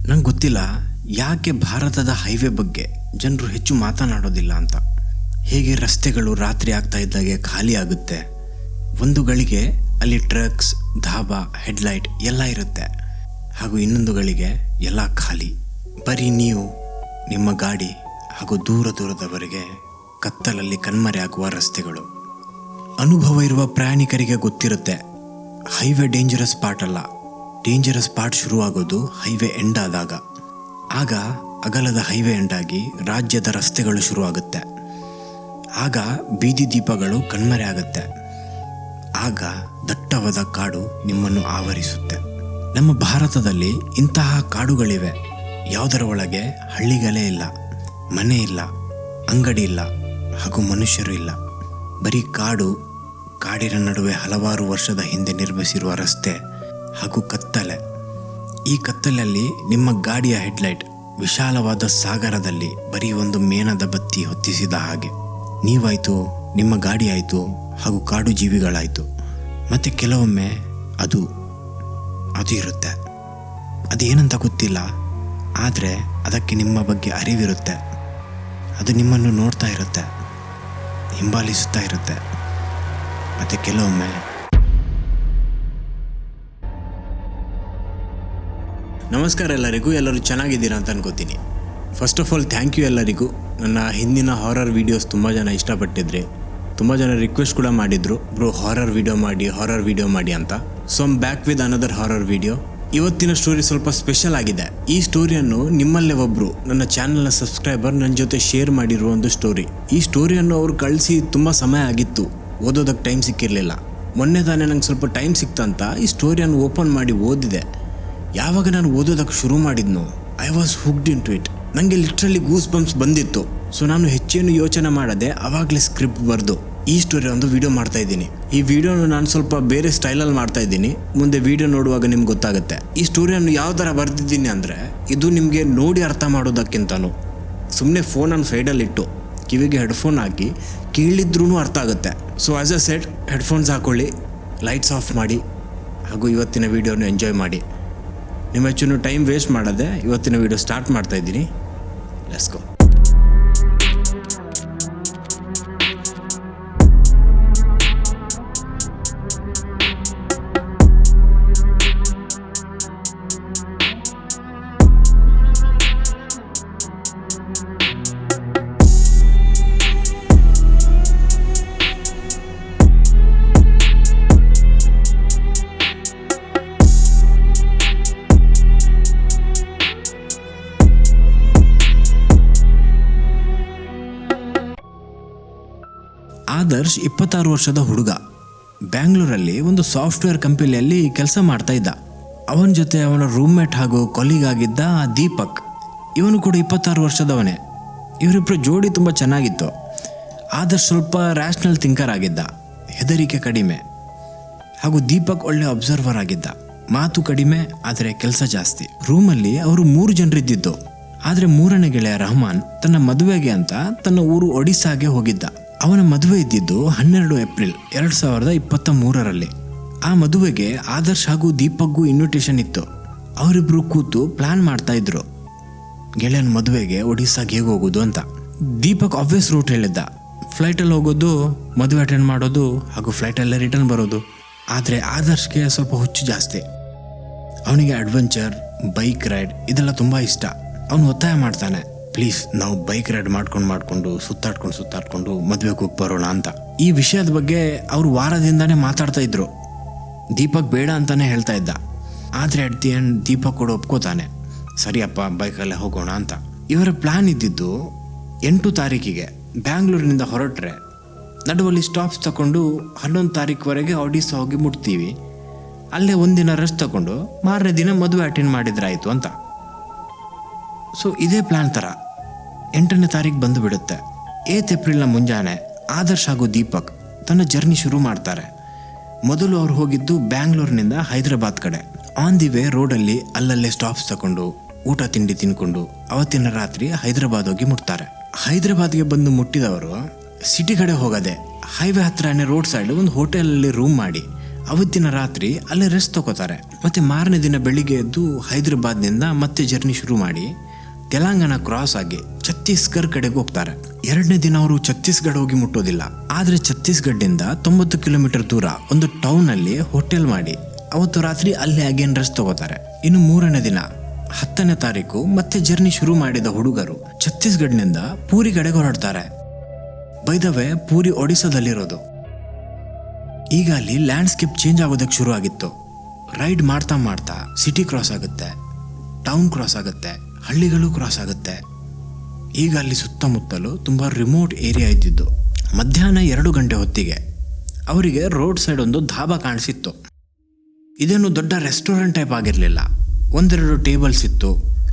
ನಂಗೆ ಗೊತ್ತಿಲ್ಲ ಯಾಕೆ ಭಾರತದ ಹೈವೇ ಬಗ್ಗೆ ಜನರು ಹೆಚ್ಚು ಮಾತನಾಡೋದಿಲ್ಲ ಅಂತ. ಹೇಗೆ ರಸ್ತೆಗಳು ರಾತ್ರಿ ಆಗ್ತಾ ಇದ್ದಾಗೆ ಖಾಲಿ ಆಗುತ್ತೆ, ಒಂದು ಗಳಿಗೆ ಅಲ್ಲಿ ಟ್ರಕ್ಸ್, ಧಾಬಾ, ಹೆಡ್ಲೈಟ್ ಎಲ್ಲ ಇರುತ್ತೆ, ಹಾಗೂ ಇನ್ನೊಂದು ಗಳಿಗೆ ಎಲ್ಲ ಖಾಲಿ. ಬರೀ ನೀವು, ನಿಮ್ಮ ಗಾಡಿ ಹಾಗೂ ದೂರ ದೂರದವರೆಗೆ ಕತ್ತಲಲ್ಲಿ ಕಣ್ಮರೆಯಾಗುವ ರಸ್ತೆಗಳು. ಅನುಭವ ಇರುವ ಪ್ರಯಾಣಿಕರಿಗೆ ಗೊತ್ತಿರುತ್ತೆ, ಹೈವೇ ಡೇಂಜರಸ್ ಪಾರ್ಟ್ ಅಲ್ಲ. ಡೇಂಜರಸ್ ಪಾರ್ಟ್ ಶುರುವಾಗೋದು ಹೈವೇ ಎಂಡ್ ಆದಾಗ. ಆಗ ಅಗಲದ ಹೈವೇ ಎಂಡಾಗಿ ರಾಜ್ಯದ ರಸ್ತೆಗಳು ಶುರುವಾಗುತ್ತೆ. ಆಗ ಬೀದಿ ದೀಪಗಳು ಕಣ್ಮರೆ ಆಗುತ್ತೆ. ಆಗ ದಟ್ಟವಾದ ಕಾಡು ನಿಮ್ಮನ್ನು ಆವರಿಸುತ್ತೆ. ನಮ್ಮ ಭಾರತದಲ್ಲಿ ಇಂತಹ ಕಾಡುಗಳಿವೆ. ಯಾವುದರ ಒಳಗೆ ಹಳ್ಳಿಗಳೇ ಇಲ್ಲ, ಮನೆ ಇಲ್ಲ, ಅಂಗಡಿ ಇಲ್ಲ, ಹಾಗೂ ಮನುಷ್ಯರು ಇಲ್ಲ. ಬರೀ ಕಾಡು, ಕಾಡಿನ ನಡುವೆ ಹಲವಾರು ವರ್ಷದ ಹಿಂದೆ ನಿರ್ಮಿಸಿರುವ ರಸ್ತೆ ಹಾಗೂ ಕತ್ತಲೆ. ಈ ಕತ್ತಲಲ್ಲಿ ನಿಮ್ಮ ಗಾಡಿಯ ಹೆಡ್ಲೈಟ್ ವಿಶಾಲವಾದ ಸಾಗರದಲ್ಲಿ ಬರೀ ಒಂದು ಮೇಣದ ಬತ್ತಿ ಹೊತ್ತಿಸಿದ ಹಾಗೆ. ನೀವಾಯಿತು, ನಿಮ್ಮ ಗಾಡಿ ಆಯಿತು, ಹಾಗೂ ಕಾಡು ಜೀವಿಗಳಾಯಿತು. ಮತ್ತು ಕೆಲವೊಮ್ಮೆ ಅದು ಇರುತ್ತೆ. ಅದೇನಂತ ಗೊತ್ತಿಲ್ಲ, ಆದರೆ ಅದಕ್ಕೆ ನಿಮ್ಮ ಬಗ್ಗೆ ಅರಿವಿರುತ್ತೆ. ಅದು ನಿಮ್ಮನ್ನು ನೋಡ್ತಾ ಇರುತ್ತೆ, ಹಿಂಬಾಲಿಸುತ್ತಾ ಇರುತ್ತೆ. ಮತ್ತು ಕೆಲವೊಮ್ಮೆ ನಮಸ್ಕಾರ ಎಲ್ಲರಿಗೂ, ಎಲ್ಲರೂ ಚೆನ್ನಾಗಿದ್ದೀರಾ ಅಂತ ಅನ್ಕೋತೀನಿ. First of all thank you ಎಲ್ಲರಿಗೂ. ನನ್ನ ಹಿಂದಿನ ಹಾರರ್ ವೀಡಿಯೋಸ್ ತುಂಬ ಜನ ಇಷ್ಟಪಟ್ಟಿದ್ರಿ. ತುಂಬ ಜನ ರಿಕ್ವೆಸ್ಟ್ ಕೂಡ ಮಾಡಿದ್ರು, ಬ್ರೋ ಹಾರರ್ ವಿಡಿಯೋ ಮಾಡಿ ಅಂತ. So I'm back with another horror video. ಇವತ್ತಿನ ಸ್ಟೋರಿ ಸ್ವಲ್ಪ ಸ್ಪೆಷಲ್ ಆಗಿದೆ. ಈ ಸ್ಟೋರಿಯನ್ನು ನಿಮ್ಮಲ್ಲೇ ಒಬ್ಬರು ನನ್ನ ಚಾನಲ್ನ ಸಬ್ಸ್ಕ್ರೈಬರ್ ನನ್ನ ಜೊತೆ ಶೇರ್ ಮಾಡಿರುವ ಒಂದು ಸ್ಟೋರಿ. ಈ ಸ್ಟೋರಿಯನ್ನು ಅವ್ರು ಕಳಿಸಿ ತುಂಬ ಸಮಯ ಆಗಿತ್ತು, ಓದೋದಕ್ಕೆ ಟೈಮ್ ಸಿಕ್ಕಿರಲಿಲ್ಲ. ಮೊನ್ನೆ ತಾನೇ ನಂಗೆ ಸ್ವಲ್ಪ ಟೈಮ್ ಸಿಕ್ತಂತ ಈ ಸ್ಟೋರಿಯನ್ನು ಓಪನ್ ಮಾಡಿ ಓದಿದೆ. ಯಾವಾಗ ನಾನು ಓದೋದಕ್ಕೆ ಶುರು ಮಾಡಿದ್ನೋ, I was hooked into it. ನನಗೆ ಲಿಟ್ರಲಿ ಗೂಸ್ ಬಂಪ್ಸ್ ಬಂದಿತ್ತು. ಸೊ ನಾನು ಹೆಚ್ಚೇನು ಯೋಚನೆ ಮಾಡದೆ ಆವಾಗಲೇ ಸ್ಕ್ರಿಪ್ಟ್ ಬರೆದು ಈ ಸ್ಟೋರಿ ಒಂದು ವಿಡಿಯೋ ಮಾಡ್ತಾ ಇದ್ದೀನಿ. ಈ ವಿಡಿಯೋನ ನಾನು ಸ್ವಲ್ಪ ಬೇರೆ ಸ್ಟೈಲಲ್ಲಿ ಮಾಡ್ತಾ ಇದ್ದೀನಿ. ಮುಂದೆ ವಿಡಿಯೋ ನೋಡುವಾಗ ನಿಮ್ಗೆ ಗೊತ್ತಾಗುತ್ತೆ. ಈ ಸ್ಟೋರಿಯನ್ನು ಯಾವ ಥರ ಬರೆದಿದ್ದೀನಿ ಅಂದರೆ, ಇದು ನಿಮಗೆ ನೋಡಿ ಅರ್ಥ ಮಾಡೋದಕ್ಕಿಂತನೂ ಸುಮ್ಮನೆ ಫೋನನ್ನು ಸೈಡಲ್ಲಿಟ್ಟು ಕಿವಿಗೆ ಹೆಡ್ಫೋನ್ ಹಾಕಿ ಕೇಳಿದ್ರೂ ಅರ್ಥ ಆಗುತ್ತೆ. So as a set, headphones ಹಾಕ್ಕೊಳ್ಳಿ, ಲೈಟ್ಸ್ ಆಫ್ ಮಾಡಿ, ಹಾಗೂ ಇವತ್ತಿನ ವಿಡಿಯೋನ ಎಂಜಾಯ್ ಮಾಡಿ. ನಿಮ್ಮ ಹೆಚ್ಚು ಟೈಮ್ ವೇಸ್ಟ್ ಮಾಡದೆ ಇವತ್ತಿನ ವಿಡಿಯೋ ಸ್ಟಾರ್ಟ್ ಮಾಡ್ತಾ ಇದ್ದೀನಿ. Let's go. ಆದರ್ಶ್ 26 ವರ್ಷದ ಹುಡುಗ. ಬ್ಯಾಂಗ್ಳೂರಲ್ಲಿ ಒಂದು ಸಾಫ್ಟ್ವೇರ್ ಕಂಪನಿಯಲ್ಲಿ ಕೆಲಸ ಮಾಡ್ತಾ ಇದ್ದ. ಅವನ ಜೊತೆ ಅವನ ರೂಮ್ಮೇಟ್ ಹಾಗೂ ಕೊಲೀಗ್ ಆಗಿದ್ದ ದೀಪಕ್. ಇವನು ಕೂಡ 26 ವರ್ಷದವನೇ. ಇವರಿಬ್ಬರು ಜೋಡಿ ತುಂಬ ಚೆನ್ನಾಗಿತ್ತು. ಆದರ್ಶ್ ಸ್ವಲ್ಪ ರ್ಯಾಷನಲ್ ಥಿಂಕರ್ ಆಗಿದ್ದ, ಹೆದರಿಕೆ ಕಡಿಮೆ. ಹಾಗೂ ದೀಪಕ್ ಒಳ್ಳೆ ಅಬ್ಸರ್ವರ್ ಆಗಿದ್ದ, ಮಾತು ಕಡಿಮೆ ಆದರೆ ಕೆಲಸ ಜಾಸ್ತಿ. ರೂಮಲ್ಲಿ ಅವರು 3 ಜನರಿದ್ದಿದ್ದು. ಆದರೆ 3ನೇ ಗೆಳೆಯ ರಹಮಾನ್ ತನ್ನ ಮದುವೆಗೆ ಅಂತ ತನ್ನ ಊರು ಒಡಿಸ್ಸಾಗೆ ಹೋಗಿದ್ದ. ಅವನ ಮದುವೆ ಇದ್ದಿದ್ದು 12 ಏಪ್ರಿಲ್ 2023ರಲ್ಲಿ. ಆ ಮದುವೆಗೆ ಆದರ್ಶ್ ಹಾಗೂ ದೀಪಕ್ಗೂ ಇನ್ವಿಟೇಷನ್ ಇತ್ತು. ಅವರಿಬ್ರು ಕೂತು ಪ್ಲಾನ್ ಮಾಡ್ತಾ ಇದ್ರು, ಗೆಳೆಯನ ಮದುವೆಗೆ ಒಡಿಸ್ಸಾಗೆ ಹೇಗೆ ಹೋಗೋದು ಅಂತ. ದೀಪಕ್ ಆಬ್ವಿಯಸ್ ರೂಟ್ ಹೇಳಿದ್ದ, ಫ್ಲೈಟಲ್ಲಿ ಹೋಗೋದು, ಮದುವೆ ಅಟೆಂಡ್ ಮಾಡೋದು, ಹಾಗೂ ಫ್ಲೈಟಲ್ಲೇ ರಿಟರ್ನ್ ಬರೋದು. ಆದರೆ ಆದರ್ಶ್ಗೆ ಸ್ವಲ್ಪ ಹುಚ್ಚು ಜಾಸ್ತಿ. ಅವನಿಗೆ ಅಡ್ವೆಂಚರ್, ಬೈಕ್ ರೈಡ್ ಇದೆಲ್ಲ ತುಂಬ ಇಷ್ಟ. ಅವನು ಒತ್ತಾಯ ಮಾಡ್ತಾನೆ, ಪ್ಲೀಸ್ ನಾವು ಬೈಕ್ ರೈಡ್ ಮಾಡ್ಕೊಂಡು ಸುತ್ತಾಡ್ಕೊಂಡು ಮದುವೆಗೆ ಹೋಗಿ ಬರೋಣ ಅಂತ. ಈ ವಿಷಯದ ಬಗ್ಗೆ ಅವರು ವಾರದಿಂದಾನೇ ಮಾತಾಡ್ತಾ ಇದ್ರು. ದೀಪಕ್ ಬೇಡ ಅಂತಾನೆ ಹೇಳ್ತಾ ಇದ್ದ. ಆದರೆ ಅಟ್ ದಿ ಎಂಡ್ ದೀಪಕ್ ಕೂಡ ಒಪ್ಕೋತಾನೆ, ಸರಿಯಪ್ಪ ಬೈಕಲ್ಲೇ ಹೋಗೋಣ ಅಂತ. ಇವರ ಪ್ಲಾನ್ ಇದ್ದಿದ್ದು 8 ತಾರೀಕಿಗೆ ಬ್ಯಾಂಗ್ಳೂರಿನಿಂದ ಹೊರಟ್ರೆ ನಡುವಲ್ಲಿ ಸ್ಟಾಪ್ಸ್ ತಗೊಂಡು 11 ತಾರೀಕುವರೆಗೆ ಒಡಿಸ್ಸಾ ಹೋಗಿ ಮುಟ್ತೀವಿ. ಅಲ್ಲೇ ಒಂದಿನ ರೆಸ್ಟ್ ತಗೊಂಡು ಮಾರನೇ ದಿನ ಮದುವೆ ಅಟೆಂಡ್ ಮಾಡಿದ್ರಾಯಿತು ಅಂತ. ಸೊ ಇದೇ ಪ್ಲಾನ್ ಥರ 8ನೇ ತಾರೀಕು ಬಂದು ಬಿಡುತ್ತೆ. 8 ಏಪ್ರಿಲ್ನ ಮುಂಜಾನೆ ಆದರ್ಶ್ ಹಾಗೂ ದೀಪಕ್ ತನ್ನ ಜರ್ನಿ ಶುರು ಮಾಡ್ತಾರೆ. ಮೊದಲು ಅವ್ರು ಹೋಗಿದ್ದು ಬ್ಯಾಂಗ್ಳೂರಿನಿಂದ ಹೈದರಾಬಾದ್ ಕಡೆ. ಆನ್ ದಿ ವೇ ರೋಡಲ್ಲಿ ಅಲ್ಲಲ್ಲೇ ಸ್ಟಾಪ್ಸ್ ತಗೊಂಡು ಊಟ ತಿಂಡಿ ತಿನ್ಕೊಂಡು ಅವತ್ತಿನ ರಾತ್ರಿ ಹೈದರಾಬಾದ್ ಹೋಗಿ ಮುಟ್ತಾರೆ. ಹೈದರಾಬಾದ್ಗೆ ಬಂದು ಮುಟ್ಟಿದವರು ಸಿಟಿ ಕಡೆ ಹೋಗದೆ ಹೈವೇ ಹತ್ರನೇ ರೋಡ್ ಸೈಡ್ ಒಂದು ಹೋಟೆಲಲ್ಲಿ ರೂಮ್ ಮಾಡಿ ಅವತ್ತಿನ ರಾತ್ರಿ ಅಲ್ಲೇ ರೆಸ್ಟ್ ತಗೋತಾರೆ. ಮತ್ತೆ ಮಾರನೇ ದಿನ ಬೆಳಿಗ್ಗೆ ಎದ್ದು ಹೈದರಾಬಾದ್ನಿಂದ ಮತ್ತೆ ಜರ್ನಿ ಶುರು ಮಾಡಿ ತೆಲಂಗಾಣ ಕ್ರಾಸ್ ಆಗಿ ಛತ್ತೀಸ್ಗಢ ಕಡೆಗೆ ಹೋಗ್ತಾರೆ. 2ನೇ ದಿನ ಅವರು ಛತ್ತೀಸ್ಗಢ ಹೋಗಿ ಮುಟ್ಟೋದಿಲ್ಲ. ಆದ್ರೆ ಛತ್ತೀಸ್ಗಢದಿಂದ 90 ಕಿಲೋಮೀಟರ್ ದೂರ ಒಂದು ಟೌನ್ ಅಲ್ಲಿ ಹೋಟೆಲ್ ಮಾಡಿ ಅವತ್ತು ರಾತ್ರಿ ಅಲ್ಲೇ ಅಗೇನ್ ರೆಸ್ಟ್ ತಗೋತಾರೆ. ಇನ್ನು 3ನೇ ದಿನ 10ನೇ ತಾರೀಕು ಮತ್ತೆ ಜರ್ನಿ ಶುರು ಮಾಡಿದ ಹುಡುಗರು ಛತ್ತೀಸ್ಗಢನಿಂದ ಪೂರಿ ಕಡೆಗೆ ಹೊರಡ್ತಾರೆ. ಬೈದವೆ ಪೂರಿ ಒಡಿಸ್ಸಾದಲ್ಲಿರೋದು. ಈಗ ಅಲ್ಲಿ ಲ್ಯಾಂಡ್ಸ್ಕೇಪ್ ಚೇಂಜ್ ಆಗೋದಕ್ಕೆ ಶುರು ಆಗಿತ್ತು. ರೈಡ್ ಮಾಡ್ತಾ ಮಾಡ್ತಾ ಸಿಟಿ ಕ್ರಾಸ್ ಆಗುತ್ತೆ, ಟೌನ್ ಕ್ರಾಸ್ ಆಗುತ್ತೆ, ಹಳ್ಳಿಗಳು ಕ್ರಾಸ್ ಆಗುತ್ತೆ. ಈಗ ಅಲ್ಲಿ ಸುತ್ತಮುತ್ತಲು ತುಂಬ ರಿಮೋಟ್ ಏರಿಯಾ ಇದ್ದಿದ್ದು. ಮಧ್ಯಾಹ್ನ 2 ಗಂಟೆ ಹೊತ್ತಿಗೆ ಅವರಿಗೆ ರೋಡ್ ಸೈಡ್ ಒಂದು ಧಾಬಾ ಕಾಣಿಸಿತ್ತು. ಇದೇನು ದೊಡ್ಡ ರೆಸ್ಟೋರೆಂಟ್ ಟೈಪ್ ಆಗಿರಲಿಲ್ಲ. 1-2 ಟೇಬಲ್ಸ್ ಇತ್ತು.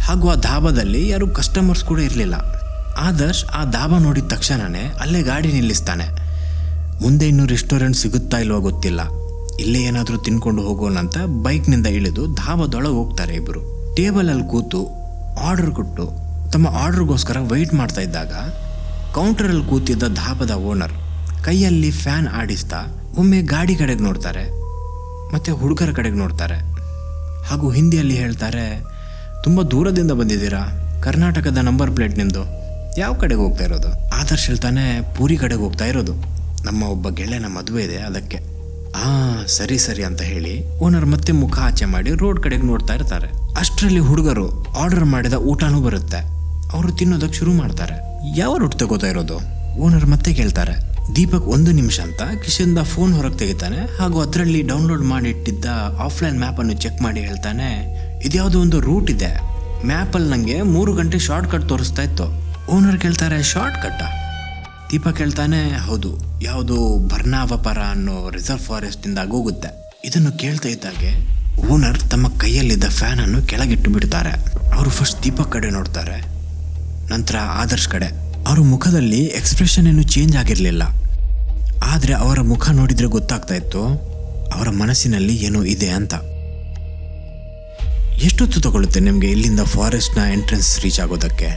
ಹಾಗೂ ಆ ಧಾಬಾದಲ್ಲಿ ಯಾರು ಕಸ್ಟಮರ್ಸ್ ಕೂಡ ಇರಲಿಲ್ಲ. ಆದರ್ಶ್ ಆ ಧಾಬಾ ನೋಡಿದ ತಕ್ಷಣನೇ ಅಲ್ಲೇ ಗಾಡಿ ನಿಲ್ಲಿಸ್ತಾನೆ. ಮುಂದೆ ಇನ್ನೂ ರೆಸ್ಟೋರೆಂಟ್ ಸಿಗುತ್ತಾ ಇಲ್ವೋ ಗೊತ್ತಿಲ್ಲ, ಇಲ್ಲೇ ಏನಾದರೂ ತಿನ್ಕೊಂಡು ಹೋಗೋಣ ಅಂತ ಬೈಕ್ನಿಂದ ಇಳಿದು ಧಾಬಾದೊಳಗೆ ಹೋಗ್ತಾರೆ. ಇಬ್ಬರು ಟೇಬಲಲ್ಲಿ ಕೂತು ಆರ್ಡರ್ ಕೊಟ್ಟು ತಮ್ಮ ಆರ್ಡರ್ಗೋಸ್ಕರ ವೆಯ್ಟ್ ಮಾಡ್ತಾ ಇದ್ದಾಗ ಕೌಂಟರಲ್ಲಿ ಕೂತಿದ್ದ ಧಾಬಾದ ಓನರ್ ಕೈಯಲ್ಲಿ ಫ್ಯಾನ್ ಆಡಿಸ್ತಾ ಒಮ್ಮೆ ಗಾಡಿ ಕಡೆಗೆ ನೋಡ್ತಾರೆ, ಮತ್ತೆ ಹುಡುಗರ ಕಡೆಗೆ ನೋಡ್ತಾರೆ. ಹಾಗೂ ಹಿಂದಿಯಲ್ಲಿ ಹೇಳ್ತಾರೆ, ತುಂಬ ದೂರದಿಂದ ಬಂದಿದ್ದೀರಾ, ಕರ್ನಾಟಕದ ನಂಬರ್ ಪ್ಲೇಟ್ ನಿಮ್ಮದು, ಯಾವ ಕಡೆಗೆ ಹೋಗ್ತಾ ಇರೋದು? ಆದರ್ಶ್ ಹೇಳ್ತಾನೆ, ಪೂರಿ ಕಡೆಗೆ ಹೋಗ್ತಾ ಇರೋದು, ನಮ್ಮ ಒಬ್ಬ ಗೆಳೆಯನ ಮದುವೆ ಇದೆ ಅದಕ್ಕೆ. ಸರಿ ಸರಿ ಅಂತ ಹೇಳಿ ಓನರ್ ಮತ್ತೆ ಮುಖ ಆಚೆ ಮಾಡಿ ರೋಡ್ ಕಡೆಗೆ ನೋಡ್ತಾ ಇರ್ತಾರೆ. ಅಷ್ಟರಲ್ಲಿ ಹುಡುಗರು ಆರ್ಡರ್ ಮಾಡಿದ ಊಟನೂ ಬರುತ್ತೆ. ಅವರು ತಿನ್ನೋದಕ್ಕೆ ಶುರು ಮಾಡ್ತಾರೆ. ಯಾವ ರೂಟ್ ತಗೋತಾ ಇರೋದು? ಓನರ್ ಮತ್ತೆ ಕೇಳ್ತಾರೆ. ದೀಪಕ್ 1 ನಿಮಿಷ ಅಂತ ಕಿಶನ್ದ ಫೋನ್ ಹೊರಗೆ ತೆಗಿತಾನೆ. ಹಾಗೂ ಅದರಲ್ಲಿ ಡೌನ್ಲೋಡ್ ಮಾಡಿ ಇಟ್ಟಿದ್ದ ಆಫ್ಲೈನ್ ಮ್ಯಾಪನ್ನು ಚೆಕ್ ಮಾಡಿ ಹೇಳ್ತಾನೆ, ಇದ್ಯಾವುದೋ ಒಂದು ರೂಟ್ ಇದೆ, ಮ್ಯಾಪಲ್ಲಿ ನನಗೆ 3 ಗಂಟೆ ಶಾರ್ಟ್ ಕಟ್ ತೋರಿಸ್ತಾ ಇತ್ತು. ಓನರ್ ಕೇಳ್ತಾರೆ, ಶಾರ್ಟ್ ಕಟ್ಟಾ? ದೀಪಕ್ ಹೇಳ್ತಾನೆ, ಹೌದು, ಯಾವುದು ಬರ್ನಾವಪರ ಅನ್ನೋ ರಿಸರ್ವ್ ಫಾರೆಸ್ಟಿಂದ ಆಗೋಗುತ್ತೆ. ಇದನ್ನು ಕೇಳ್ತಾ ಇದ್ದಾಗೆ ಓನರ್ ತಮ್ಮ ಕೈಯಲ್ಲಿದ್ದ ಫ್ಯಾನನ್ನು ಕೆಳಗಿಟ್ಟು ಬಿಡ್ತಾರೆ. ಅವರು ಫಸ್ಟ್ ದೀಪಕ್ ಕಡೆ ನೋಡ್ತಾರೆ, ನಂತರ ಆದರ್ಶ್ ಕಡೆ. ಅವರ ಮುಖದಲ್ಲಿ ಎಕ್ಸ್ಪ್ರೆಷನ್ ಏನು ಚೇಂಜ್ ಆಗಿರಲಿಲ್ಲ. ಆದರೆ ಅವರ ಮುಖ ನೋಡಿದರೆ ಗೊತ್ತಾಗ್ತಾ ಇತ್ತು ಅವರ ಮನಸ್ಸಿನಲ್ಲಿ ಏನೋ ಇದೆ ಅಂತ. ಎಷ್ಟೊತ್ತು ತಗೊಳುತ್ತೆ ನಿಮಗೆ ಇಲ್ಲಿಂದ ಫಾರೆಸ್ಟ್ನ ಎಂಟ್ರೆನ್ಸ್ ರೀಚ್ ಆಗೋದಕ್ಕೆ?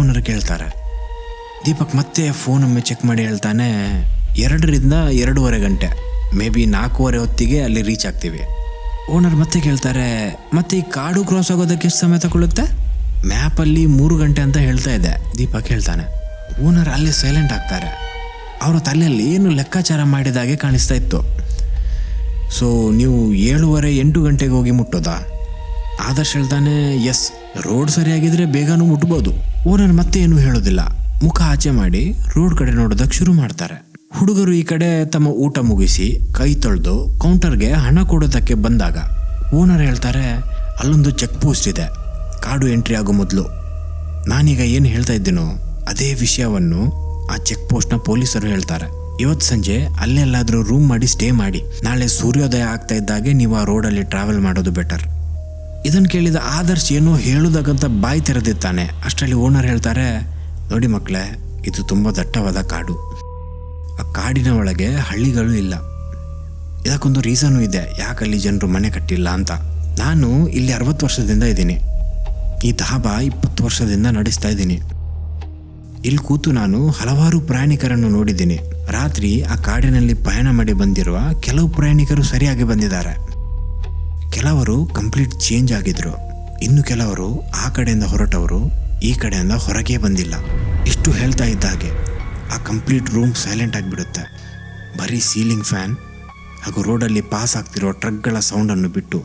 ಓನರ್ ಕೇಳ್ತಾರೆ. ದೀಪಕ್ ಮತ್ತೆ ಫೋನೊಮ್ಮೆ ಚೆಕ್ ಮಾಡಿ ಹೇಳ್ತಾನೆ, 2ರಿಂದ 2.5 ಗಂಟೆ, ಮೇ ಬಿ 4:15 ಹೊತ್ತಿಗೆ ಅಲ್ಲಿ ರೀಚ್ ಆಗ್ತೀವಿ. ಓನರ್ ಮತ್ತೆ ಕೇಳ್ತಾರೆ, ಮತ್ತೆ ಈ ಕಾಡು ಕ್ರಾಸ್ ಆಗೋದಕ್ಕೆ ಎಷ್ಟು ಸಮಯ ತಗೊಳ್ಳುತ್ತೆ? ಮ್ಯಾಪಲ್ಲಿ 3 ಗಂಟೆ ಅಂತ ಹೇಳ್ತಾ ಇದೆ, ದೀಪಕ್ ಹೇಳ್ತಾನೆ. ಓನರ್ ಅಲ್ಲೇ ಸೈಲೆಂಟ್ ಆಗ್ತಾರೆ. ಅವರ ತಲೆಯಲ್ಲಿ ಏನು ಲೆಕ್ಕಾಚಾರ ಮಾಡಿದಾಗೆ ಕಾಣಿಸ್ತಾ ಇತ್ತು. ಸೊ ನೀವು 7:30-8 ಗಂಟೆಗೆ ಹೋಗಿ ಮುಟ್ಟೋದಾ? ಆದರ್ಶ್ ಹೇಳ್ತಾನೆ, ಎಸ್, ರೋಡ್ ಸರಿಯಾಗಿದ್ರೆ ಬೇಗನೂ ಮುಟ್ಬೋದು. ಓನರ್ ಮತ್ತೆ ಏನೂ ಹೇಳೋದಿಲ್ಲ, ಮುಖ ಆಚೆ ಮಾಡಿ ರೋಡ್ ಕಡೆ ನೋಡೋದಕ್ಕೆ ಶುರು ಮಾಡ್ತಾರೆ. ಹುಡುಗರು ಈ ಕಡೆ ತಮ್ಮ ಊಟ ಮುಗಿಸಿ ಕೈ ತೊಳೆದು ಕೌಂಟರ್ಗೆ ಹಣ ಕೊಡೋದಕ್ಕೆ ಬಂದಾಗ ಓನರ್ ಹೇಳ್ತಾರೆ, ಅಲ್ಲೊಂದು ಚೆಕ್ ಪೋಸ್ಟ್ ಇದೆ, ಕಾಡು ಎಂಟ್ರಿ ಆಗೋ ಮೊದಲು. ನಾನೀಗ ಏನು ಹೇಳ್ತಾ ಇದ್ದೀನೋ ಅದೇ ವಿಷಯವನ್ನು ಆ ಚೆಕ್ ಪೋಸ್ಟ್ನ ಪೊಲೀಸರು ಹೇಳ್ತಾರೆ. ಇವತ್ತು ಸಂಜೆ ಅಲ್ಲೆಲ್ಲಾದರೂ ರೂಮ್ ಮಾಡಿ ಸ್ಟೇ ಮಾಡಿ, ನಾಳೆ ಸೂರ್ಯೋದಯ ಆಗ್ತಾ ಇದ್ದಾಗೆ ನೀವು ಆ ರೋಡಲ್ಲಿ ಟ್ರಾವೆಲ್ ಮಾಡೋದು ಬೆಟರ್. ಇದನ್ನು ಕೇಳಿದ ಆದರ್ಶ್ ಏನೋ ಹೇಳೋದಾಗಂತ ಬಾಯಿ ತೆರೆದಿರ್ತಾನೆ. ಅಷ್ಟರಲ್ಲಿ ಓನರ್ ಹೇಳ್ತಾರೆ, ನೋಡಿ ಮಕ್ಕಳೇ, ಇದು ತುಂಬ ದಟ್ಟವಾದ ಕಾಡು. ಆ ಕಾಡಿನ ಒಳಗೆ ಹಳ್ಳಿಗಳು ಇಲ್ಲ. ಇದಕ್ಕೊಂದು ರೀಸನ್ನು ಇದೆ ಯಾಕಲ್ಲಿ ಜನರು ಮನೆ ಕಟ್ಟಿಲ್ಲ ಅಂತ. ನಾನು ಇಲ್ಲಿ 60 ವರ್ಷದಿಂದ ಇದ್ದೀನಿ. ಈ ಧಾಬಾ 20 ವರ್ಷದಿಂದ ನಡೆಸ್ತಾ ಇದ್ದೀನಿ. ಇಲ್ಲಿ ಕೂತು ನಾನು ಹಲವಾರು ಪ್ರಯಾಣಿಕರನ್ನು ನೋಡಿದ್ದೀನಿ. ರಾತ್ರಿ ಆ ಕಾಡಿನಲ್ಲಿ ಪಯಣ ಮಾಡಿ ಬಂದಿರುವ ಕೆಲವು ಪ್ರಯಾಣಿಕರು ಸರಿಯಾಗಿ ಬಂದಿದ್ದಾರೆ. ಕೆಲವರು ಕಂಪ್ಲೀಟ್ ಚೇಂಜ್ ಆಗಿದ್ರು. ಇನ್ನು ಕೆಲವರು ಆ ಕಡೆಯಿಂದ ಹೊರಟವರು ಈ ಕಡೆಯಿಂದ ಹೊರಗೆ ಬಂದಿಲ್ಲ. ಇಷ್ಟು ಹೇಳ್ತಾ ಇದ್ದಾಗೆ ಆ ಕಂಪ್ಲೀಟ್ ರೂಮ್ ಸೈಲೆಂಟ್ ಆಗಿಬಿಡುತ್ತೆ. ಬರೀ ಸೀಲಿಂಗ್ ಫ್ಯಾನ್ ಹಾಗೂ ರೋಡಲ್ಲಿ ಪಾಸ್ ಆಗ್ತಿರೋ ಟ್ರಕ್ಗಳ ಸೌಂಡನ್ನು ಬಿಟ್ಟು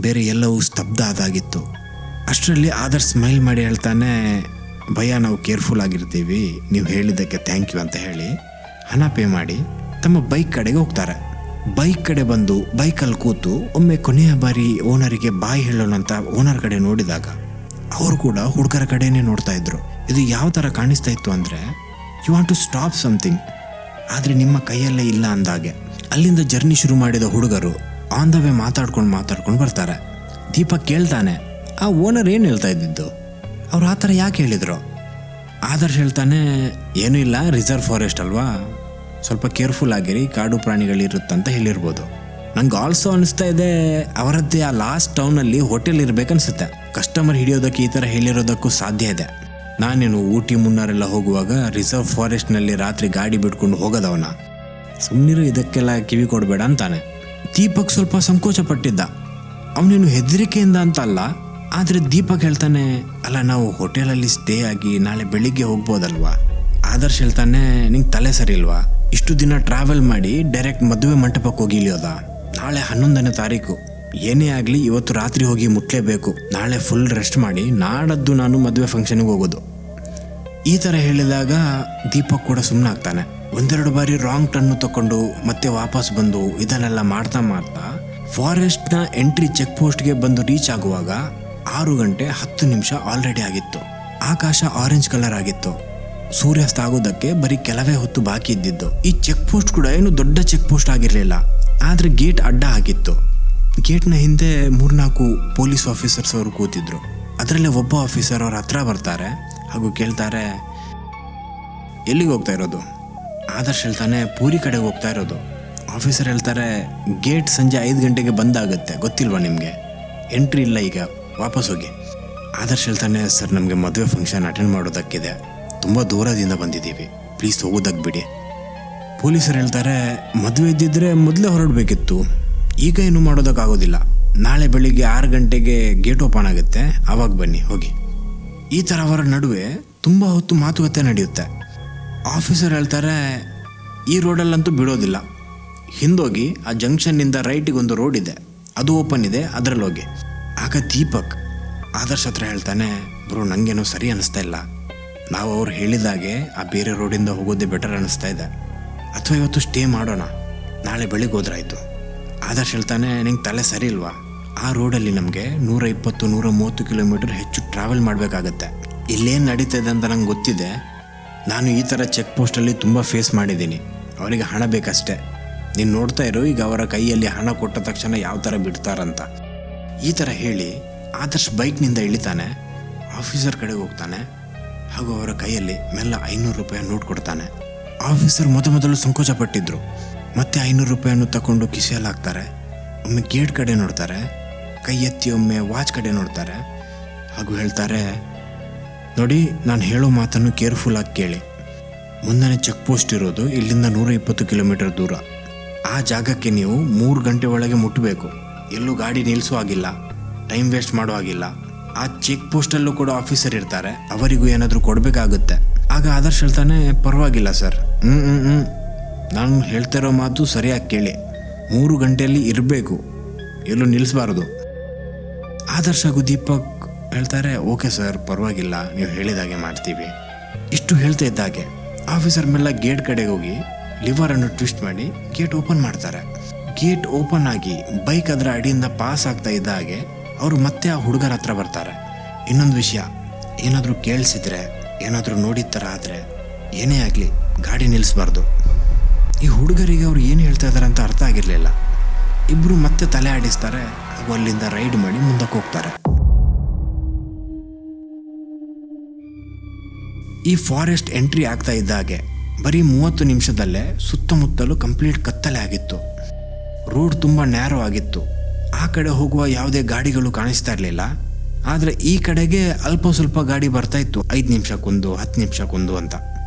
ಬೇರೆ ಎಲ್ಲವೂ ಸ್ತಬ್ಧ ಆದಾಗಿತ್ತು. ಅಷ್ಟರಲ್ಲಿ ಆದರ್ಶ್ ಸ್ಮೈಲ್ ಮಾಡಿ ಹೇಳ್ತಾನೆ, ಭಯ್ಯ, ನಾವು ಕೇರ್ಫುಲ್ ಆಗಿರ್ತೀವಿ, ನೀವು ಹೇಳಿದ್ದಕ್ಕೆ ಥ್ಯಾಂಕ್ ಯು ಅಂತ ಹೇಳಿ ಹಣ ಪೇ ಮಾಡಿ ತಮ್ಮ ಬೈಕ್ ಕಡೆಗೆ ಹೋಗ್ತಾರೆ. ಬೈಕ್ ಕಡೆ ಬಂದು ಬೈಕಲ್ಲಿ ಕೂತು ಒಮ್ಮೆ ಕೊನೆಯ ಬಾರಿ ಓನರಿಗೆ ಬಾಯ್ ಹೇಳೋಣ ಅಂತ ಓನರ್ ಕಡೆ ನೋಡಿದಾಗ ಅವರು ಕೂಡ ಹುಡುಗರ ಕಡೆನೇ ನೋಡ್ತಾ ಇದ್ರು. ಇದು ಯಾವ ಥರ ಕಾಣಿಸ್ತಾ ಇತ್ತು ಅಂದರೆ, you want to stop something, ಆದರೆ ನಿಮ್ಮ ಕೈಯಲ್ಲೇ ಇಲ್ಲ ಅಂದಾಗೆ. ಅಲ್ಲಿಂದ ಜರ್ನಿ ಶುರು ಮಾಡಿದ ಹುಡುಗರು ಆನ್ ದ ವೇ ಮಾತಾಡ್ಕೊಂಡು ಬರ್ತಾರೆ. ದೀಪಕ್ ಕೇಳ್ತಾನೆ, ಆ ಓನರ್ ಏನು ಹೇಳ್ತಾ ಇದ್ದಿದ್ದು, ಅವ್ರು ಆ ಥರ ಯಾಕೆ ಹೇಳಿದ್ರು? ಆದರ್ಶ್ ಹೇಳ್ತಾನೆ, ಏನೂ ಇಲ್ಲ, ರಿಸರ್ವ್ ಫಾರೆಸ್ಟ್ ಅಲ್ವಾ, ಸ್ವಲ್ಪ ಕೇರ್ಫುಲ್ ಆಗಿರಿ, ಕಾಡು ಪ್ರಾಣಿಗಳಿರುತ್ತಂತ ಹೇಳಿರ್ಬೋದು. ನಂಗೆ ಆಲ್ಸೋ ಅನಿಸ್ತಾ ಇದೆ ಅವರದ್ದೇ ಆ ಲಾಸ್ಟ್ ಟೌನಲ್ಲಿ ಹೋಟೆಲ್ ಇರಬೇಕನ್ಸುತ್ತೆ. ಕಸ್ಟಮರ್ ಹಿಡಿಯೋದಕ್ಕೆ ಈ ಥರ ಹೇಳಿರೋದಕ್ಕೂ ಸಾಧ್ಯ ಇದೆ. ನಾನೇನು ಊಟಿ ಮುನ್ನಾರೆಲ್ಲ ಹೋಗುವಾಗ ರಿಸರ್ವ್ ಫಾರೆಸ್ಟ್ನಲ್ಲಿ ರಾತ್ರಿ ಗಾಡಿ ಬಿಟ್ಕೊಂಡು ಹೋಗೋದವನ, ಸುಮ್ಮನಿರು, ಇದಕ್ಕೆಲ್ಲ ಕಿವಿ ಕೊಡಬೇಡ ಅಂತಾನೆ. ದೀಪಕ್ ಸ್ವಲ್ಪ ಸಂಕೋಚ ಪಟ್ಟಿದ್ದ. ಅವನೇನು ಹೆದರಿಕೆಯಿಂದ ಅಂತ ಅಲ್ಲ, ಆದರೆ ದೀಪಕ್ ಹೇಳ್ತಾನೆ, ಅಲ್ಲ ನಾವು ಹೋಟೆಲಲ್ಲಿ ಸ್ಟೇ ಆಗಿ ನಾಳೆ ಬೆಳಿಗ್ಗೆ ಹೋಗ್ಬೋದಲ್ವಾ. ಆದರ್ಶ್ ಹೇಳ್ತಾನೆ, ನಿಂಗೆ ತಲೆ ಸರಿ ಇಲ್ವಾ, ಇಷ್ಟು ದಿನ ಟ್ರಾವೆಲ್ ಮಾಡಿ ಡೈರೆಕ್ಟ್ ಮದುವೆ ಮಂಟಪಕ್ಕೆ ಹೋಗಿ ಇಳಿಯೋದ. ನಾಳೆ 11ನೇ ತಾರೀಕು, ಏನೇ ಆಗಲಿ ಇವತ್ತು ರಾತ್ರಿ ಹೋಗಿ ಮುಟ್ಲೇಬೇಕು. ನಾಳೆ ಫುಲ್ ರೆಸ್ಟ್ ಮಾಡಿ ನಾಡದ್ದು ನಾನು ಮದುವೆ ಫಂಕ್ಷನ್ಗೆ ಹೋಗೋದು. ಈ ಥರ ಹೇಳಿದಾಗ ದೀಪಕ್ ಕೂಡ ಸುಮ್ಮನಾಗ್ತಾನೆ. ಒಂದೆರಡು ಬಾರಿ ರಾಂಗ್ ಟರ್ನ್ ತಗೊಂಡು ಮತ್ತೆ ವಾಪಸ್ ಬಂದು ಇದನ್ನೆಲ್ಲ ಮಾಡ್ತಾ ಮಾಡ್ತಾ ಫಾರೆಸ್ಟ್ನ ಎಂಟ್ರಿ ಚೆಕ್ ಪೋಸ್ಟ್ಗೆ ಬಂದು ರೀಚ್ ಆಗುವಾಗ 6:10 ಆಲ್ರೆಡಿ ಆಗಿತ್ತು. ಆಕಾಶ ಆರೆಂಜ್ ಕಲರ್ ಆಗಿತ್ತು. ಸೂರ್ಯಾಸ್ತ ಆಗೋದಕ್ಕೆ ಬರೀ ಕೆಲವೇ ಹೊತ್ತು ಬಾಕಿ ಇದ್ದಿದ್ದು. ಈ ಚೆಕ್ ಪೋಸ್ಟ್ ಕೂಡ ಏನು ದೊಡ್ಡ ಚೆಕ್ ಪೋಸ್ಟ್ ಆಗಿರಲಿಲ್ಲ, ಆದರೆ ಗೇಟ್ ಅಡ್ಡ ಆಗಿತ್ತು. ಗೇಟ್ನ ಹಿಂದೆ 3-4 ಪೊಲೀಸ್ ಆಫೀಸರ್ಸ್ ಅವರು ಕೂತಿದ್ರು. ಅದರಲ್ಲೇ ಒಬ್ಬ ಆಫೀಸರ್ ಅವ್ರ ಹತ್ರ ಬರ್ತಾರೆ ಹಾಗೂ ಕೇಳ್ತಾರೆ, ಎಲ್ಲಿಗೆ ಹೋಗ್ತಾ ಇರೋದು? ಆದರ್ಶ್ ಹೇಳ್ತಾನೆ, ಪೂರಿ ಕಡೆಗೆ ಹೋಗ್ತಾ ಇರೋದು. ಆಫೀಸರ್ ಹೇಳ್ತಾರೆ, ಗೇಟ್ ಸಂಜೆ 5 ಗಂಟೆಗೆ ಬಂದಾಗುತ್ತೆ, ಗೊತ್ತಿಲ್ವಾ ನಿಮಗೆ? ಎಂಟ್ರಿ ಇಲ್ಲ, ಈಗ ವಾಪಸ್ ಹೋಗಿ. ಆದರ್ಶ್ ಹೇಳ್ತಾನೆ, ಸರ್ ನಮಗೆ ಮದುವೆ ಫಂಕ್ಷನ್ ಅಟೆಂಡ್ ಮಾಡೋದಕ್ಕಿದೆ, ತುಂಬ ದೂರದಿಂದ ಬಂದಿದ್ದೀವಿ, ಪ್ಲೀಸ್ ಹೋಗೋದಕ್ಕೆ ಬಿಡಿ. ಪೊಲೀಸರು ಹೇಳ್ತಾರೆ, ಮದುವೆ ಇದ್ದಿದ್ರೆ ಮೊದಲೇ ಹೊರಡಬೇಕಿತ್ತು, ಈಗ ಏನು ಮಾಡೋದಕ್ಕಾಗೋದಿಲ್ಲ. ನಾಳೆ ಬೆಳಿಗ್ಗೆ 6 ಗಂಟೆಗೆ ಗೇಟ್ ಓಪನ್ ಆಗುತ್ತೆ, ಆವಾಗ ಬನ್ನಿ, ಹೋಗಿ. ಈ ಥರ ಅವರ ನಡುವೆ ತುಂಬ ಹೊತ್ತು ಮಾತುಕತೆ ನಡೆಯುತ್ತೆ. ಆಫೀಸರ್ ಹೇಳ್ತಾರೆ, ಈ ರೋಡಲ್ಲಂತೂ ಬಿಡೋದಿಲ್ಲ, ಹಿಂದೋಗಿ ಆ ಜಂಕ್ಷನ್ನಿಂದ ರೈಟಿಗೆ ಒಂದು ರೋಡ್ ಇದೆ, ಅದು ಓಪನ್ ಇದೆ, ಅದರಲ್ಲಿ ಹೋಗಿ. ಆಗ ದೀಪಕ್ ಆದರ್ಶ್ ಹತ್ರ ಹೇಳ್ತಾನೆ, ಬ್ರೋ ನನಗೇನೋ ಸರಿ ಅನ್ನಿಸ್ತಾ ಇಲ್ಲ, ನಾವು ಅವ್ರು ಹೇಳಿದಾಗೆ ಆ ಬೇರೆ ರೋಡಿಂದ ಹೋಗೋದೇ ಬೆಟರ್ ಅನ್ನಿಸ್ತಾ ಇದೆ, ಅಥವಾ ಇವತ್ತು ಸ್ಟೇ ಮಾಡೋಣ, ನಾಳೆ ಬೆಳಿಗ್ಗೆ ಹೋದ್ರಾಯ್ತು. ಆದರ್ಶ್ ಹೇಳ್ತಾನೆ, ನಿಂಗೆ ತಲೆ ಸರಿ ಇಲ್ವಾ, ಆ ರೋಡಲ್ಲಿ ನಮಗೆ 120-130 ಕಿಲೋಮೀಟರ್ ಹೆಚ್ಚು ಟ್ರಾವೆಲ್ ಮಾಡಬೇಕಾಗತ್ತೆ. ಇಲ್ಲೇನು ನಡೀತದೆ ಅಂತ ನಂಗೆ ಗೊತ್ತಿದೆ, ನಾನು ಈ ಥರ ಚೆಕ್ ಪೋಸ್ಟಲ್ಲಿ ತುಂಬ ಫೇಸ್ ಮಾಡಿದ್ದೀನಿ, ಅವರಿಗೆ ಹಣ ಬೇಕಷ್ಟೇ, ನೀನು ನೋಡ್ತಾ ಇರೋ ಈಗ ಅವರ ಕೈಯಲ್ಲಿ ಹಣ ಕೊಟ್ಟ ತಕ್ಷಣ ಯಾವ ಥರ ಬಿಡ್ತಾರಂತ. ಈ ಥರ ಹೇಳಿ ಆದರ್ಶ್ ಬೈಕ್ನಿಂದ ಇಳಿತಾನೆ, ಆಫೀಸರ್ ಕಡೆಗೆ ಹೋಗ್ತಾನೆ ಹಾಗೂ ಅವರ ಕೈಯಲ್ಲಿ ಮೆಲ್ಲ 500 ರೂಪಾಯಿ ನೋಟ್ ಕೊಡ್ತಾನೆ. ಆಫೀಸರ್ ಮೊದಲು ಸಂಕೋಚ ಪಟ್ಟಿದ್ರು, ಮತ್ತೆ 500 ರೂಪಾಯಿಯನ್ನು ತಗೊಂಡು ಕಿಸೆಯಲ್ಲಿ ಹಾಕ್ತಾರೆ. ಒಮ್ಮೆ ಗೇಟ್ ಕಡೆ ನೋಡ್ತಾರೆ, ಕೈ ಎತ್ತಿ ಒಮ್ಮೆ ವಾಚ್ ಕಡೆ ನೋಡ್ತಾರೆ ಹಾಗೂ ಹೇಳ್ತಾರೆ, ನೋಡಿ ನಾನು ಹೇಳೋ ಮಾತನ್ನು ಕೇರ್ಫುಲ್ಲಾಗಿ ಕೇಳಿ, ಮುಂದೆ ಚೆಕ್ ಪೋಸ್ಟ್ ಇರೋದು ಇಲ್ಲಿಂದ 120 ಕಿಲೋಮೀಟರ್ ದೂರ. ಆ ಜಾಗಕ್ಕೆ ನೀವು 3 ಗಂಟೆ ಒಳಗೆ ಮುಟ್ಟಬೇಕು, ಎಲ್ಲೂ ಗಾಡಿ ನಿಲ್ಲಿಸೋ ಆಗಿಲ್ಲ, ಟೈಮ್ ವೇಸ್ಟ್ ಮಾಡೋ ಆಗಿಲ್ಲ. ಆ ಚೆಕ್ ಪೋಸ್ಟಲ್ಲೂ ಕೂಡ ಆಫೀಸರ್ ಇರ್ತಾರೆ, ಅವರಿಗೂ ಏನಾದರೂ ಕೊಡಬೇಕಾಗುತ್ತೆ. ಆಗ ಆದರ್ಶ್ ಹೇಳ್ತಾನೆ, ಪರವಾಗಿಲ್ಲ ಸರ್, ನಾನು ಹೇಳ್ತಿರೋ ಮಾತು ಸರಿಯಾಗಿ ಕೇಳಿ, 3 ಗಂಟೆಯಲ್ಲಿ ಇರಬೇಕು, ಎಲ್ಲೂ ನಿಲ್ಲಿಸಬಾರ್ದು. ಆದರ್ಶ್ ಹಾಗೂ ದೀಪಕ್ ಹೇಳ್ತಾರೆ, ಓಕೆ ಸರ್ ಪರವಾಗಿಲ್ಲ, ನೀವು ಹೇಳಿದಾಗೆ ಮಾಡ್ತೀವಿ. ಇಷ್ಟು ಹೇಳ್ತಾ ಇದ್ದಾಗೆ ಆಫೀಸರ್ ಮೆಲ್ಲ ಗೇಟ್ ಕಡೆಗೆ ಹೋಗಿ ಲಿವರನ್ನು ಟ್ವಿಸ್ಟ್ ಮಾಡಿ ಗೇಟ್ ಓಪನ್ ಮಾಡ್ತಾರೆ. ಗೇಟ್ ಓಪನ್ ಆಗಿ ಬೈಕ್ ಅದರ ಅಡಿಯಿಂದ ಪಾಸ್ ಆಗ್ತಾ ಇದ್ದ ಹಾಗೆ ಅವರು ಮತ್ತೆ ಆ ಹುಡುಗರ ಹತ್ರ ಬರ್ತಾರೆ. ಇನ್ನೊಂದು ವಿಷಯ, ಏನಾದರೂ ಕೇಳಿಸಿದ್ರೆ, ಏನಾದರೂ ನೋಡಿದ ಥರ ಆದರೆ ಏನೇ ಆಗಲಿ ಗಾಡಿ ನಿಲ್ಲಿಸಬಾರ್ದು. ಈ ಹುಡುಗರಿಗೆ ಅವ್ರು ಏನು ಹೇಳ್ತಾ ಇದ್ದಾರೆ ಅಂತ ಅರ್ಥ ಆಗಿರಲಿಲ್ಲ. ಇಬ್ಬರು ಮತ್ತೆ ತಲೆ ಆಡಿಸ್ತಾರೆ ಹಾಗೂ ಅಲ್ಲಿಂದ ರೈಡ್ ಮಾಡಿ ಮುಂದಕ್ಕೆ ಹೋಗ್ತಾರೆ. ಈ ಫಾರೆಸ್ಟ್ ಎಂಟ್ರಿ ಆಗ್ತಾ ಇದ್ದಾಗೆ ಬರೀ 30 ನಿಮಿಷದಲ್ಲೇ ಸುತ್ತಮುತ್ತಲೂ ಕಂಪ್ಲೀಟ್ ಕತ್ತಲೆ ಆಗಿತ್ತು. ರೋಡ್ ತುಂಬ ನ್ಯಾರೋ ಆಗಿತ್ತು. ಆ ಕಡೆ ಹೋಗುವ ಯಾವುದೇ ಗಾಡಿಗಳು ಕಾಣಿಸ್ತಾ ಇರಲಿಲ್ಲ. ಆದರೆ ಈ ಕಡೆಗೆ ಅಲ್ಪ ಸ್ವಲ್ಪ ಗಾಡಿ ಬರ್ತಾ ಇತ್ತು, 5 ನಿಮಿಷಕ್ಕೊಂದು 10 ನಿಮಿಷಕ್ಕೊಂದು ಅಂತ.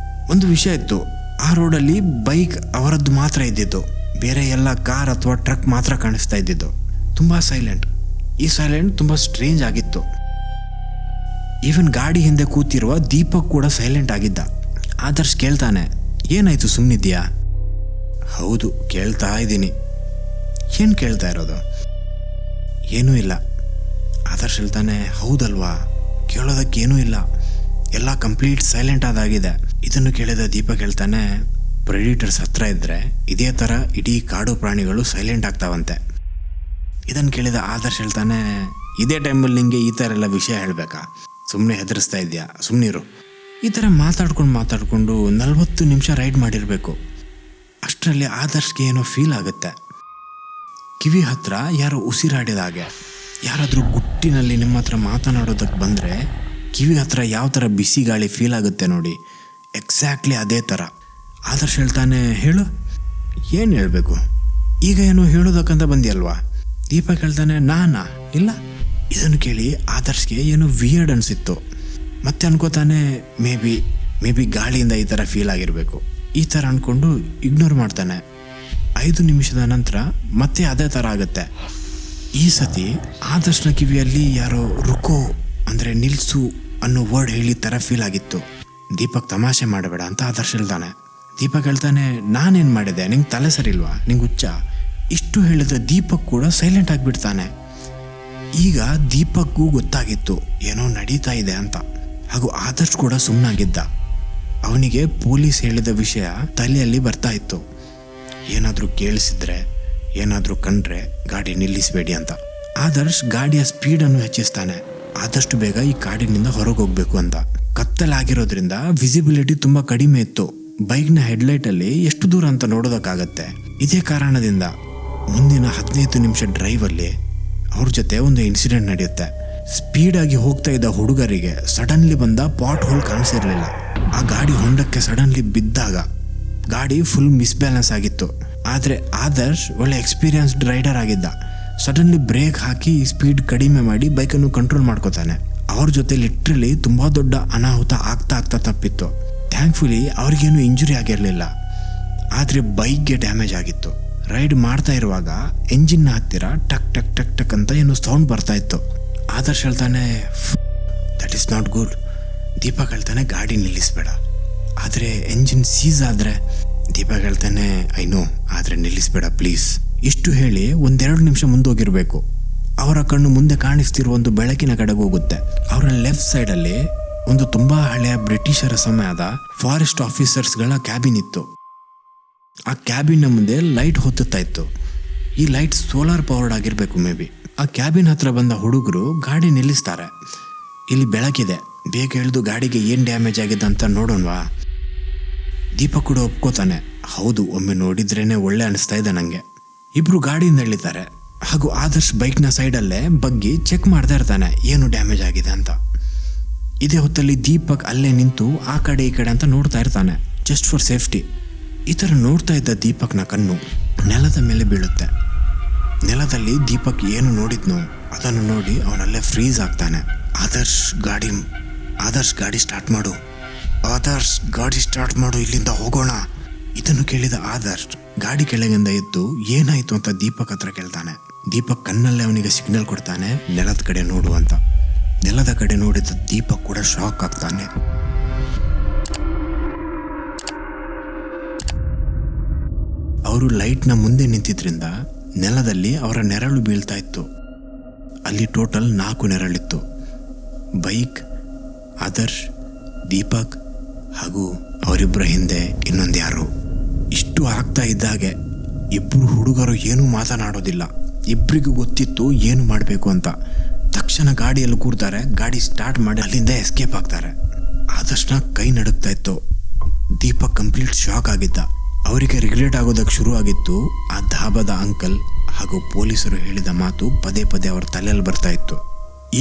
ಒಂದು ವಿಷಯ ಇತ್ತು, ಆ ರೋಡಲ್ಲಿ ಬೈಕ್ ಅವರದ್ದು ಮಾತ್ರ ಇದ್ದಿದ್ದು, ಬೇರೆ ಎಲ್ಲ ಕಾರ್ ಅಥವಾ ಟ್ರಕ್ ಮಾತ್ರ ಕಾಣಿಸ್ತಾ ಇದ್ದಿದ್ದು. ತುಂಬ ಸೈಲೆಂಟ್. ಈ ಸೈಲೆಂಟ್ ತುಂಬ ಸ್ಟ್ರೇಂಜ್ ಆಗಿತ್ತು. ಈವನ್ ಗಾಡಿ ಹಿಂದೆ ಕೂತಿರುವ ದೀಪಕ್ ಕೂಡ ಸೈಲೆಂಟ್ ಆಗಿದ್ದ. ಆದರ್ಶ್ ಕೇಳ್ತಾನೆ, ಏನಾಯ್ತು ಸುಮ್ಮನಿದ್ಯಾ? ಹೌದು ಕೇಳ್ತಾ ಇದ್ದೀನಿ. ಏನು ಕೇಳ್ತಾ ಇರೋದು? ಏನೂ ಇಲ್ಲ. ಆದರ್ಶ್ ಹೇಳ್ತಾನೆ, ಹೌದಲ್ವಾ, ಕೇಳೋದಕ್ಕೇನೂ ಇಲ್ಲ, ಎಲ್ಲ ಕಂಪ್ಲೀಟ್ ಸೈಲೆಂಟ್ ಆದಾಗಿದೆ. ಇದನ್ನು ಕೇಳಿದ ದೀಪಕ್ ಹೇಳ್ತಾನೆ, ಪ್ರೆಡಿಟರ್ಸ್ ಹತ್ರ ಇದ್ದರೆ ಇದೇ ಥರ ಇಡೀ ಕಾಡು ಪ್ರಾಣಿಗಳು ಸೈಲೆಂಟ್ ಆಗ್ತಾವಂತೆ. ಇದನ್ನು ಕೇಳಿದ ಆದರ್ಶ್ ಹೇಳ್ತಾನೆ, ಇದೇ ಟೈಮಲ್ಲಿ ನಿಂಗೆ ಈ ಥರ ಎಲ್ಲ ವಿಷಯ ಹೇಳಬೇಕಾ? ಸುಮ್ಮನೆ ಹೆದರಿಸ್ತಾ ಇದೆಯಾ, ಸುಮ್ಮನಿರು. ಈ ಥರ ಮಾತಾಡ್ಕೊಂಡು 40 ನಿಮಿಷ ರೈಡ್ ಮಾಡಿರಬೇಕು. ಅಷ್ಟರಲ್ಲಿ ಆದರ್ಶ್ಗೆ ಏನೋ ಫೀಲ್ ಆಗುತ್ತೆ. ಕಿವಿ ಹತ್ರ ಯಾರೋ ಉಸಿರಾಡಿದ ಹಾಗೆ. ಯಾರಾದರೂ ಗುಟ್ಟಿನಲ್ಲಿ ನಿಮ್ಮ ಹತ್ರ ಮಾತನಾಡೋದಕ್ಕೆ ಬಂದರೆ ಕಿವಿ ಹತ್ರ ಯಾವ ಥರ ಬಿಸಿ ಗಾಳಿ ಫೀಲ್ ಆಗುತ್ತೆ ನೋಡಿ, ಎಕ್ಸಾಕ್ಟ್ಲಿ ಅದೇ ಥರ. ಆದರ್ಶ್ ಹೇಳ್ತಾನೆ, ಹೇಳು, ಏನು ಹೇಳಬೇಕು? ಈಗ ಏನೋ ಹೇಳೋದಕ್ಕಂತ ಬಂದಿಯಲ್ವಾ? ದೀಪಕ್ ಹೇಳ್ತಾನೆ, ನಾನಾ? ಇಲ್ಲ. ಇದನ್ನು ಕೇಳಿ ಆದರ್ಶ್ಗೆ ಏನೋ ವಿಯರ್ಡ್ ಅನಿಸಿತ್ತು. ಮತ್ತೆ ಅನ್ಕೋತಾನೆ, ಮೇ ಬಿ ಗಾಳಿಯಿಂದ ಈ ಥರ ಫೀಲ್ ಆಗಿರಬೇಕು. ಈ ಥರ ಅಂದ್ಕೊಂಡು ಇಗ್ನೋರ್ ಮಾಡ್ತಾನೆ. 5 ನಿಮಿಷದ ನಂತರ ಮತ್ತೆ ಅದೇ ಥರ ಆಗುತ್ತೆ. ಈ ಸತಿ ಆದರ್ಶನ ಕಿವಿಯಲ್ಲಿ ಯಾರೋ ರುಕೋ ಅಂದರೆ ನಿಲ್ಸು ಅನ್ನೋ ವರ್ಡ್ ಹೇಳಿದ ಥರ ಫೀಲ್ ಆಗಿತ್ತು. ದೀಪಕ್ ತಮಾಷೆ ಮಾಡಬೇಡ ಅಂತ ಆದರ್ಶ ಹೇಳ್ತಾನೆ. ದೀಪಕ್ ಹೇಳ್ತಾನೆ, ನಾನೇನು ಮಾಡಿದೆ, ನಿಂಗೆ ತಲೆ ಸರಿಲ್ವಾ, ನಿಂಗೆ ಹುಚ್ಚ? ಇಷ್ಟು ಹೇಳಿದ ದೀಪಕ್ ಕೂಡ ಸೈಲೆಂಟ್ ಆಗಿಬಿಡ್ತಾನೆ. ಈಗ ದೀಪಕ್ಗೂ ಗೊತ್ತಾಗಿತ್ತು ಏನೋ ನಡೀತಾ ಇದೆ ಅಂತ. ಹಾಗೂ ಆದರ್ಶ್ ಕೂಡ ಸುಮ್ಮನಾಗಿದ್ದ. ಅವನಿಗೆ ಪೊಲೀಸ್ ಹೇಳಿದ ವಿಷಯ ತಲೆಯಲ್ಲಿ ಬರ್ತಾ ಇತ್ತು. ಏನಾದರೂ ಕೇಳಿಸಿದ್ರೆ, ಏನಾದರೂ ಕಂಡ್ರೆ ಗಾಡಿ ನಿಲ್ಲಿಸಬೇಡಿ ಅಂತ. ಆದರ್ಶ್ ಗಾಡಿಯ ಸ್ಪೀಡನ್ನು ಹೆಚ್ಚಿಸ್ತಾನೆ. ಆದಷ್ಟು ಬೇಗ ಈ ಕಾಡಿನಿಂದ ಹೊರಗೆ ಹೋಗ್ಬೇಕು ಅಂತ. ಕತ್ತಲಾಗಿರೋದ್ರಿಂದ ವಿಸಿಬಿಲಿಟಿ ತುಂಬ ಕಡಿಮೆ ಇತ್ತು. ಬೈಕ್ನ ಹೆಡ್ಲೈಟಲ್ಲಿ ಎಷ್ಟು ದೂರ ಅಂತ ನೋಡೋದಕ್ಕಾಗತ್ತೆ. ಇದೇ ಕಾರಣದಿಂದ ಮುಂದಿನ 15 ನಿಮಿಷ ಡ್ರೈವಲ್ಲಿ ಅವ್ರ ಜೊತೆ ಒಂದು ಇನ್ಸಿಡೆಂಟ್ ನಡೆಯುತ್ತೆ. ಸ್ಪೀಡಾಗಿ ಹೋಗ್ತಾ ಇದ್ದ ಹುಡುಗರಿಗೆ ಸಡನ್ಲಿ ಬಂದ ಪಾಟ್ ಹೋಲ್ ಕಾಣಿಸಿರ್ಲಿಲ್ಲ. ಆ ಗಾಡಿ ಹೊಂಡಕ್ಕೆ ಸಡನ್ಲಿ ಬಿದ್ದಾಗ ಗಾಡಿ ಫುಲ್ ಮಿಸ್ಬ್ಯಾಲೆನ್ಸ್ ಆಗಿತ್ತು. ಆದರೆ ಆದರ್ಶ್ ಒಳ್ಳೆ ಎಕ್ಸ್ಪೀರಿಯನ್ಸ್ಡ್ ರೈಡರ್ ಆಗಿದ್ದ. ಸಡನ್ಲಿ ಬ್ರೇಕ್ ಹಾಕಿ ಸ್ಪೀಡ್ ಕಡಿಮೆ ಮಾಡಿ ಬೈಕನ್ನು ಕಂಟ್ರೋಲ್ ಮಾಡ್ಕೋತಾನೆ. ಅವ್ರ ಜೊತೆ ಲಿಟ್ರಲಿ ತುಂಬ ದೊಡ್ಡ ಅನಾಹುತ ಆಗ್ತಾ ತಪ್ಪಿತ್ತು. ಥ್ಯಾಂಕ್ಫುಲಿ ಅವ್ರಿಗೇನು ಇಂಜುರಿ ಆಗಿರಲಿಲ್ಲ. ಆದರೆ ಬೈಕ್ಗೆ ಡ್ಯಾಮೇಜ್ ಆಗಿತ್ತು. ರೈಡ್ ಮಾಡ್ತಾ ಇರುವಾಗ ಎಂಜಿನ್ನ ಹತ್ತಿರ ಟಕ್ ಟಕ್ ಟಕ್ ಟಕ್ ಅಂತ ಏನೋ ಸೌಂಡ್ ಬರ್ತಾ ಇತ್ತು. ಆದರ್ಶ್ ಹೇಳ್ತಾನೆ, that is not good. Deepak ಹೇಳ್ತಾನೆ, ಗಾಡಿ ನಿಲ್ಲಿಸಬೇಡ. ಆದರೆ ಎಂಜಿನ್ ಸೀಸ್ ಆದರೆ? ದೀಪಕ್ ಹೇಳ್ತಾನೆ, ಐ ನೋ, ಆದರೆ ನಿಲ್ಲಿಸಬೇಡ ಪ್ಲೀಸ್. ಇಷ್ಟು ಹೇಳಿ 1-2 ನಿಮಿಷ ಮುಂದೋಗಿರಬೇಕು. ಅವರ ಕಣ್ಣು ಮುಂದೆ ಕಾಣಿಸ್ತಿರುವ ಒಂದು ಬೆಳಕಿನ ಕಡೆಗೆ ಹೋಗುತ್ತೆ. ಅವರ ಲೆಫ್ಟ್ ಸೈಡಲ್ಲಿ ಒಂದು ತುಂಬ ಹಳೆಯ ಬ್ರಿಟಿಷರ ಸಮಯದ ಫಾರೆಸ್ಟ್ ಆಫೀಸರ್ಸ್ಗಳ ಕ್ಯಾಬಿನ್ ಇತ್ತು. ಆ ಕ್ಯಾಬಿನ್ನ ಮುಂದೆ ಲೈಟ್ ಹೊತ್ತುತ್ತಾ ಇತ್ತು. ಈ ಲೈಟ್ ಸೋಲಾರ್ ಪವರ್ಡ್ ಆಗಿರಬೇಕು ಮೇ ಬಿ. ಆ ಕ್ಯಾಬಿನ್ ಹತ್ರ ಬಂದ ಹುಡುಗರು ಗಾಡಿ ನಿಲ್ಲಿಸ್ತಾರೆ. ಇಲ್ಲಿ ಬೆಳಕಿದೆ, ಬೇಗ ಇಳಿದು ಗಾಡಿಗೆ ಏನು ಡ್ಯಾಮೇಜ್ ಆಗಿದೆ ಅಂತ ನೋಡೋಣವಾ? ದೀಪಕ್ ಕೂಡ ಒಪ್ಕೋತಾನೆ, ಹೌದು, ಒಮ್ಮೆ ನೋಡಿದ್ರೇನೆ ಒಳ್ಳೆ ಅನಿಸ್ತಾ ಇದೆ ನನಗೆ. ಇಬ್ರು ಗಾಡಿಯಿಂದ ಇಳಿತಾರೆ. ಹಾಗೂ ಆದರ್ಶ್ ಬೈಕ್ನ ಸೈಡಲ್ಲೇ ಬಗ್ಗಿ ಚೆಕ್ ಮಾಡ್ತಾ ಇರ್ತಾನೆ ಏನು ಡ್ಯಾಮೇಜ್ ಆಗಿದೆ ಅಂತ. ಇದೇ ಹೊತ್ತಲ್ಲಿ ದೀಪಕ್ ಅಲ್ಲೇ ನಿಂತು ಆ ಕಡೆ ಈ ಕಡೆ ಅಂತ ನೋಡ್ತಾ ಇರ್ತಾನೆ, ಜಸ್ಟ್ ಫಾರ್ ಸೇಫ್ಟಿ. ಈ ಥರ ನೋಡ್ತಾ ಇದ್ದ ದೀಪಕ್ನ ಕಣ್ಣು ನೆಲದ ಮೇಲೆ ಬೀಳುತ್ತೆ. ನೆಲದಲ್ಲಿ ದೀಪಕ್ ಏನು ನೋಡಿದ್ನೋ ಅದನ್ನು ನೋಡಿ ಅವನಲ್ಲೇ ಫ್ರೀಸ್ ಆಗ್ತಾನೆ. ಆದರ್ಶ್ ಗಾಡಿ ಸ್ಟಾರ್ಟ್ ಮಾಡು, ಆದರ್ಶ್ ಗಾಡಿ ಸ್ಟಾರ್ಟ್ ಮಾಡು, ಇಲ್ಲಿಂದ ಹೋಗೋಣ. ಇದನ್ನು ಕೇಳಿದ ಆದರ್ಶ್ ಗಾಡಿ ಕೆಳಗಿಂದ ಎದ್ದು ಏನಾಯ್ತು ಅಂತ ದೀಪಕ್ ಹತ್ರ ಕೇಳ್ತಾನೆ. ದೀಪಕ್ ಕಣ್ಣಲ್ಲೇ ಅವನಿಗೆ ಸಿಗ್ನಲ್ ಕೊಡ್ತಾನೆ, ನೆಲದ ಕಡೆ ನೋಡು ಅಂತ. ನೆಲದ ಕಡೆ ನೋಡಿದ ದೀಪಕ್ ಕೂಡ ಶಾಕ್ ಆಗ್ತಾನೆ. ಅವರು ಲೈಟ್ನ ಮುಂದೆ ನಿಂತಿದ್ರಿಂದ ನೆಲದಲ್ಲಿ ಅವರ ನೆರಳು ಬೀಳ್ತಾ ಇತ್ತು. ಅಲ್ಲಿ ಟೋಟಲ್ 4 ನೆರಳಿತ್ತು. ಬೈಕ್, ಆದರ್ಶ್, ದೀಪಕ್ ಹಾಗೂ ಅವರಿಬ್ಬರ ಹಿಂದೆ ಇನ್ನೊಂದು ಯಾರು. ಇಷ್ಟು ಆಗ್ತಾ ಇದ್ದಾಗೆ ಇಬ್ಬರು ಹುಡುಗರು ಏನೂ ಮಾತನಾಡೋದಿಲ್ಲ. ಇಬ್ಬರಿಗೂ ಗೊತ್ತಿತ್ತು ಏನು ಮಾಡಬೇಕು ಅಂತ. ತಕ್ಷಣ ಗಾಡಿಯಲ್ಲಿ ಕೂರ್ತಾರೆ. ಗಾಡಿ ಸ್ಟಾರ್ಟ್ ಮಾಡಿ ಅಲ್ಲಿಂದ ಎಸ್ಕೇಪ್ ಆಗ್ತಾರೆ. ಆದರ್ಶನ ಕೈ ನಡುಗ್ತಾ ಇತ್ತು. ದೀಪಕ್ ಕಂಪ್ಲೀಟ್ ಶಾಕ್ ಆಗಿದ್ದ. ಅವರಿಗೆ ರಿಗ್ರೆಟ್ ಆಗೋದಕ್ಕೆ ಶುರು ಆಗಿತ್ತು. ಆ ಧಾಬಾದ ಅಂಕಲ್ ಹಾಗೂ ಪೊಲೀಸರು ಹೇಳಿದ ಮಾತು ಪದೇ ಪದೇ ಅವರ ತಲೆಯಲ್ಲಿ ಬರ್ತಾ ಇತ್ತು.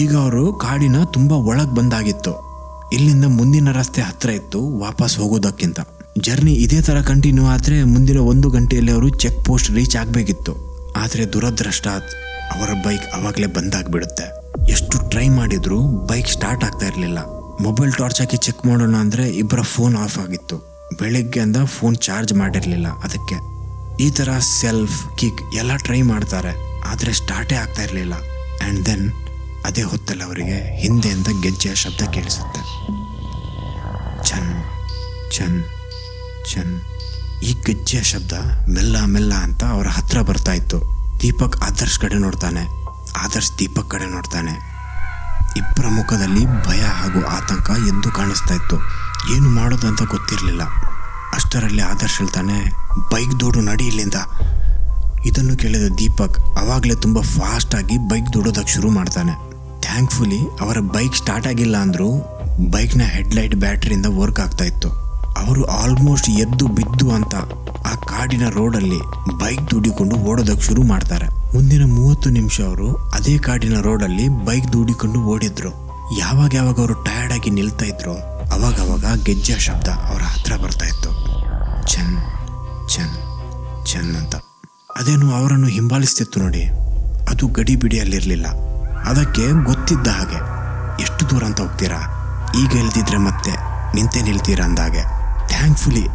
ಈಗ ಅವರು ಕಾಡಿನ ತುಂಬ ಒಳಗೆ ಬಂದಾಗಿತ್ತು. ಇಲ್ಲಿಂದ ಮುಂದಿನ ರಸ್ತೆ ಹತ್ರ ಇತ್ತು ವಾಪಸ್ ಹೋಗೋದಕ್ಕಿಂತ. ಜರ್ನಿ ಇದೇ ಥರ ಕಂಟಿನ್ಯೂ ಆದರೆ ಮುಂದಿನ 1 ಗಂಟೆಯಲ್ಲಿ ಅವರು ಚೆಕ್ ಪೋಸ್ಟ್ ರೀಚ್ ಆಗಬೇಕಿತ್ತು. ಆದರೆ ದುರದೃಷ್ಟ, ಅವರ ಬೈಕ್ ಅವಾಗಲೇ ಬಂದಾಗ್ಬಿಡುತ್ತೆ. ಎಷ್ಟು ಟ್ರೈ ಮಾಡಿದ್ರು ಬೈಕ್ ಸ್ಟಾರ್ಟ್ ಆಗ್ತಾ ಇರಲಿಲ್ಲ. ಮೊಬೈಲ್ ಟಾರ್ಚ್ ಹಾಕಿ ಚೆಕ್ ಮಾಡೋಣ ಅಂದರೆ ಇಬ್ಬರ ಫೋನ್ ಆಫ್ ಆಗಿತ್ತು. ಬೆಳಿಗ್ಗೆಯಿಂದ ಫೋನ್ ಚಾರ್ಜ್ ಮಾಡಿರಲಿಲ್ಲ. ಅದಕ್ಕೆ ಈ ಥರ ಸೆಲ್ಫ್ ಕಿಕ್ ಎಲ್ಲ ಟ್ರೈ ಮಾಡ್ತಾರೆ, ಆದರೆ ಸ್ಟಾರ್ಟೇ ಆಗ್ತಾ ಇರಲಿಲ್ಲ. ಆ್ಯಂಡ್ ದೆನ್ ಅದೇ ಹೊತ್ತಲ್ಲಿ ಅವರಿಗೆ ಹಿಂದೆಯಿಂದ ಗೆಜ್ಜೆಯ ಶಬ್ದ ಕೇಳಿಸುತ್ತೆ. ಛನ್ ಛನ್ ಛನ್. ಈ ಗೆಜ್ಜೆಯ ಶಬ್ದ ಮೆಲ್ಲ ಮೆಲ್ಲ ಅಂತ ಅವರ ಹತ್ರ ಬರ್ತಾ ಇತ್ತು. ದೀಪಕ್ ಆದರ್ಶ್ ಕಡೆ ನೋಡ್ತಾನೆ, ಆದರ್ಶ್ ದೀಪಕ್ ಕಡೆ ನೋಡ್ತಾನೆ. ಇಬ್ಬರ ಮುಖದಲ್ಲಿ ಭಯ ಹಾಗೂ ಆತಂಕ ಎದ್ದು ಕಾಣಿಸ್ತಾ ಇತ್ತು. ಏನು ಮಾಡೋದು ಅಂತ ಗೊತ್ತಿರಲಿಲ್ಲ. ಅಷ್ಟರಲ್ಲಿ ಆದರ್ಶ್ ಹೇಳ್ತಾನೆ, ಬೈಕ್ ದೂಡು, ನಡಿ ಇಲ್ಲಿಂದ. ಇದನ್ನು ಕೇಳಿದ ದೀಪಕ್ ಅವಾಗಲೇ ತುಂಬ ಫಾಸ್ಟಾಗಿ ಬೈಕ್ ದೂಡೋದಕ್ಕೆ ಶುರು ಮಾಡ್ತಾನೆ. ಥ್ಯಾಂಕ್ಫುಲಿ ಅವರ ಬೈಕ್ ಸ್ಟಾರ್ಟ್ ಆಗಿಲ್ಲ ಅಂದರೂ ಬೈಕ್ನ ಹೆಡ್ಲೈಟ್ ಬ್ಯಾಟ್ರಿಯಿಂದ ವರ್ಕ್ ಆಗ್ತಾ ಇತ್ತು. ಅವರು ಆಲ್ಮೋಸ್ಟ್ ಎದ್ದು ಬಿದ್ದು ಅಂತ ಆ ಕಾಡಿನ ರೋಡಲ್ಲಿ ಬೈಕ್ ದೂಡಿಕೊಂಡು ಓಡೋದಕ್ಕೆ ಶುರು ಮಾಡ್ತಾರೆ. ಮುಂದಿನ 30 ನಿಮಿಷ ಅವರು ಅದೇ ಕಾಡಿನ ರೋಡಲ್ಲಿ ಬೈಕ್ ದೂಡಿಕೊಂಡು ಓಡಿದ್ರು. ಯಾವಾಗ ಅವರು ಟಯರ್ಡ್ ಆಗಿ ನಿಲ್ತಾ ಇದ್ರು ಅವಾಗ ಗೆಜ್ಜೆಯ ಶಬ್ದ ಅವರ ಹತ್ರ ಬರ್ತಾ ಇತ್ತು. ಛನ್ ಛನ್ ಛನ್ ಅಂತ. ಅದೇನು ಅವರನ್ನು ಹಿಂಬಾಲಿಸ್ತಿತ್ತು ನೋಡಿ. ಅದು ಗಡಿ ಬಿಡಿಯಲ್ಲಿರಲಿಲ್ಲ. ಅದಕ್ಕೆ ಗೊತ್ತಿದ್ದ ಹಾಗೆ, ಎಷ್ಟು ದೂರ ಅಂತ ಹೋಗ್ತೀರಾ, ಈಗ ಇಲ್ದಿದ್ರೆ ಮತ್ತೆ ನಿಂತೇ ನಿಲ್ತೀರಾ ಅಂದಾಗೆ. ಥ್ಯಾಂಕ್ಫುಲಿ